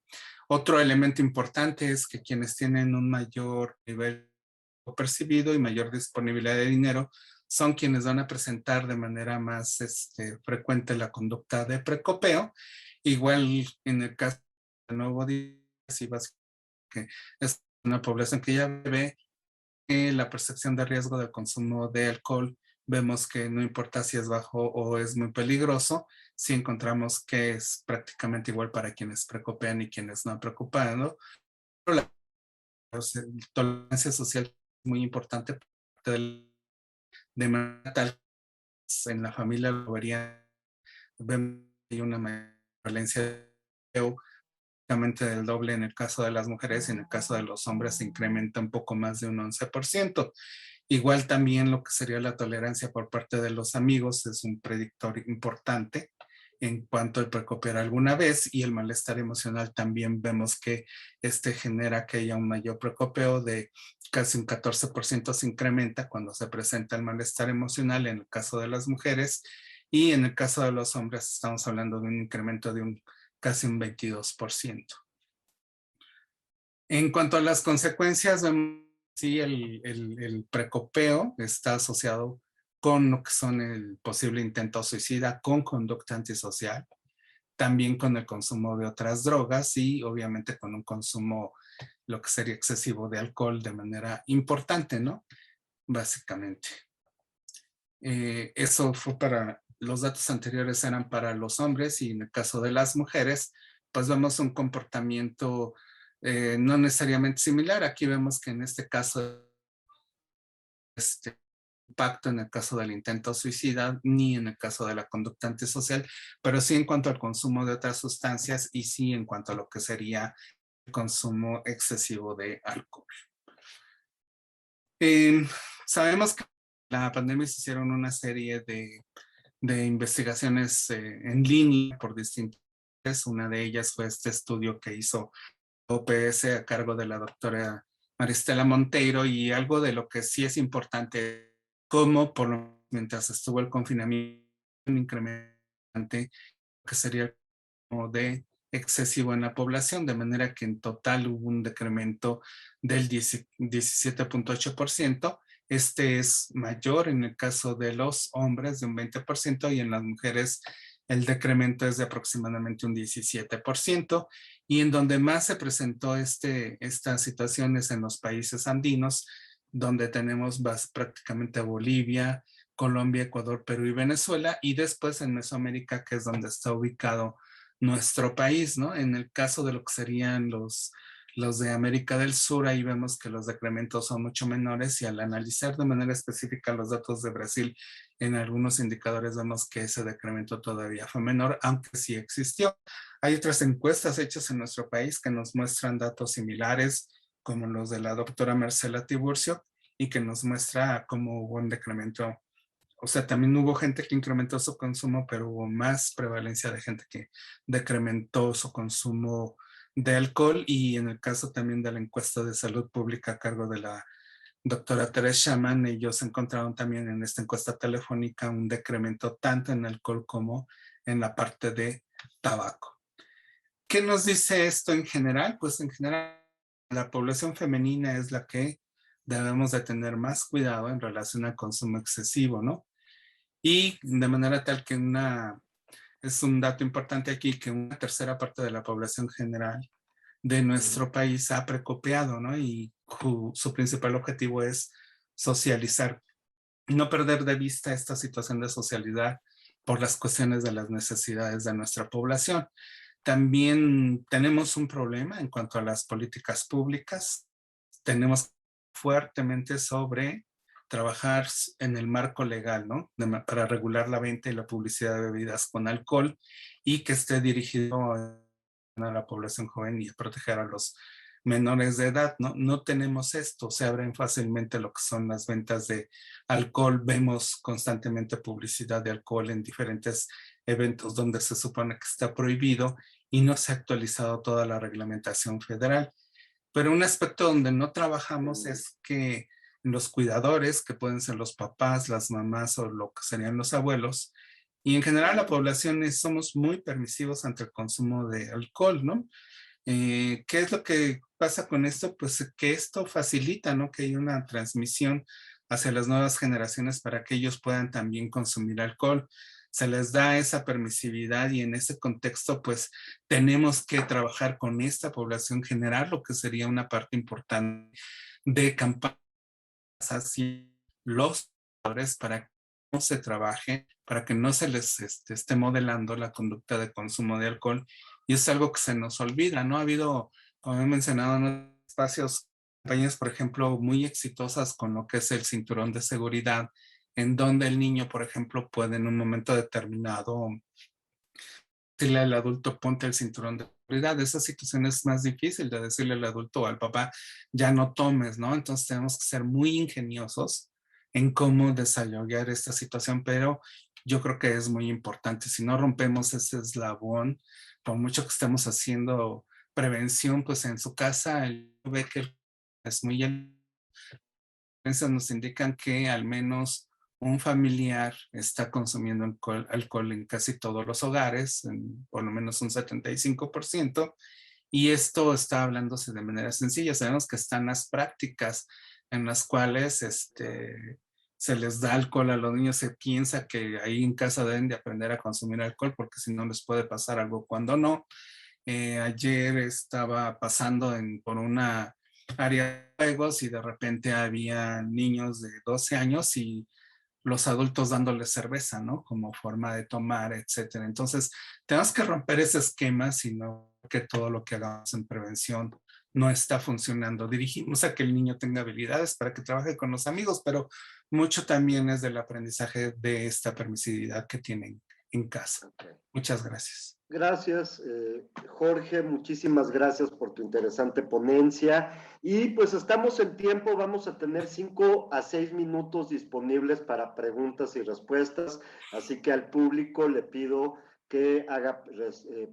Otro elemento importante es que quienes tienen un mayor nivel percibido y mayor disponibilidad de dinero son quienes van a presentar de manera más frecuente la conducta de precopeo. Igual en el caso del nuevo día, que es una población que ya ve la percepción de riesgo del consumo de alcohol, vemos que no importa si es bajo o es muy peligroso, si encontramos que es prácticamente igual para quienes precopean y quienes no preocupando. La tolerancia social es muy importante de manera tal en la familia lo vería, vemos que hay una violencia del doble en el caso de las mujeres y en el caso de los hombres se incrementa un poco más de un 11%. Igual también lo que sería la tolerancia por parte de los amigos es un predictor importante en cuanto al precopiar alguna vez y el malestar emocional también vemos que genera que haya un mayor precopeo de casi un 14% se incrementa cuando se presenta el malestar emocional en el caso de las mujeres y en el caso de los hombres estamos hablando de un incremento de casi un 22%. En cuanto a las consecuencias, sí, el precopeo está asociado con lo que son el posible intento suicida, con conducta antisocial, también con el consumo de otras drogas y obviamente con un consumo, lo que sería excesivo de alcohol de manera importante, ¿no? Básicamente. Eso fue para, los datos anteriores eran para los hombres y en el caso de las mujeres, pues vemos un comportamiento no necesariamente similar. Aquí vemos que en este caso, impacto en el caso del intento suicida, ni en el caso de la conducta antisocial, pero sí en cuanto al consumo de otras sustancias y sí en cuanto a lo que sería el consumo excesivo de alcohol. Sabemos que en la pandemia se hicieron una serie de investigaciones en línea por distintas. Una de ellas fue este estudio que hizo OPS a cargo de la doctora Maristela Monteiro y algo de lo que sí es importante, como mientras estuvo el confinamiento, un incrementante que sería como de excesivo en la población, de manera que en total hubo un decremento del 17.8%. Este es mayor en el caso de los hombres de un 20% y en las mujeres el decremento es de aproximadamente un 17%. Y en donde más se presentó estas situaciones en los países andinos, donde tenemos prácticamente Bolivia, Colombia, Ecuador, Perú y Venezuela, y después en Mesoamérica, que es donde está ubicado nuestro país, ¿no? En el caso de lo que serían los de América del Sur, ahí vemos que los decrementos son mucho menores y al analizar de manera específica los datos de Brasil, en algunos indicadores vemos que ese decremento todavía fue menor, aunque sí existió. Hay otras encuestas hechas en nuestro país que nos muestran datos similares, como los de la doctora Marcela Tiburcio, y que nos muestra cómo hubo un decremento. O sea, también hubo gente que incrementó su consumo, pero hubo más prevalencia de gente que decrementó su consumo de alcohol y en el caso también de la encuesta de salud pública a cargo de la doctora Teresa Shaman, ellos encontraron también en esta encuesta telefónica un decremento tanto en alcohol como en la parte de tabaco. ¿Qué nos dice esto en general? Pues en general la población femenina es la que debemos de tener más cuidado en relación al consumo excesivo, ¿no? Y de manera tal que es un dato importante aquí que una tercera parte de la población general de nuestro país ha precopiado, ¿no? Y su principal objetivo es socializar, no perder de vista esta situación de socialidad por las cuestiones de las necesidades de nuestra población. También tenemos un problema en cuanto a las políticas públicas. Tenemos fuertemente sobre trabajar en el marco legal, ¿no? Para regular la venta y la publicidad de bebidas con alcohol y que esté dirigido a la población joven y a proteger a los menores de edad, ¿no? No tenemos esto, se abren fácilmente lo que son las ventas de alcohol, vemos constantemente publicidad de alcohol en diferentes eventos donde se supone que está prohibido y no se ha actualizado toda la reglamentación federal. Pero un aspecto donde no trabajamos es que los cuidadores, que pueden ser los papás, las mamás o lo que serían los abuelos, y en general la población somos muy permisivos ante el consumo de alcohol, ¿no? ¿Qué es lo que pasa con esto? Pues que esto facilita, ¿no? Que hay una transmisión hacia las nuevas generaciones para que ellos puedan también consumir alcohol. Se les da esa permisividad y en ese contexto, pues tenemos que trabajar con esta población general, lo que sería una parte importante de campañas hacia los padres para que no se trabaje, para que no se les esté modelando la conducta de consumo de alcohol. Y es algo que se nos olvida, ¿no? Ha habido, como he mencionado en espacios, campañas, por ejemplo, muy exitosas con lo que es el cinturón de seguridad, en donde el niño, por ejemplo, puede en un momento determinado decirle al adulto, ponte el cinturón de seguridad. Esa situación es más difícil de decirle al adulto o al papá, ya no tomes, ¿no? Entonces tenemos que ser muy ingeniosos en cómo desarrollar esta situación, pero yo creo que es muy importante. Si no rompemos ese eslabón, por mucho que estemos haciendo prevención, pues en su casa, él ve que es muy... Nos indican que al menos un familiar está consumiendo alcohol en casi todos los hogares, en por lo menos un 75%, y esto está hablándose de manera sencilla. Sabemos que están las prácticas en las cuales se les da alcohol a los niños, se piensa que ahí en casa deben de aprender a consumir alcohol porque si no les puede pasar algo cuando no. Ayer estaba pasando por una área de juegos y de repente había niños de 12 años y los adultos dándoles cerveza, ¿no? Como forma de tomar, etcétera. Entonces, tenemos que romper ese esquema, sino que todo lo que hagamos en prevención no está funcionando. Dirigimos a que el niño tenga habilidades para que trabaje con los amigos, pero mucho también es del aprendizaje de esta permisividad que tienen en casa. Muchas gracias. Gracias, Jorge, muchísimas gracias por tu interesante ponencia. Y pues estamos en tiempo, vamos a tener 5 a 6 minutos disponibles para preguntas y respuestas, así que al público le pido que haga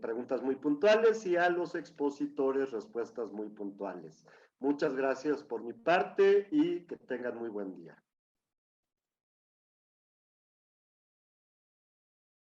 preguntas muy puntuales y a los expositores respuestas muy puntuales. Muchas gracias por mi parte y que tengan muy buen día.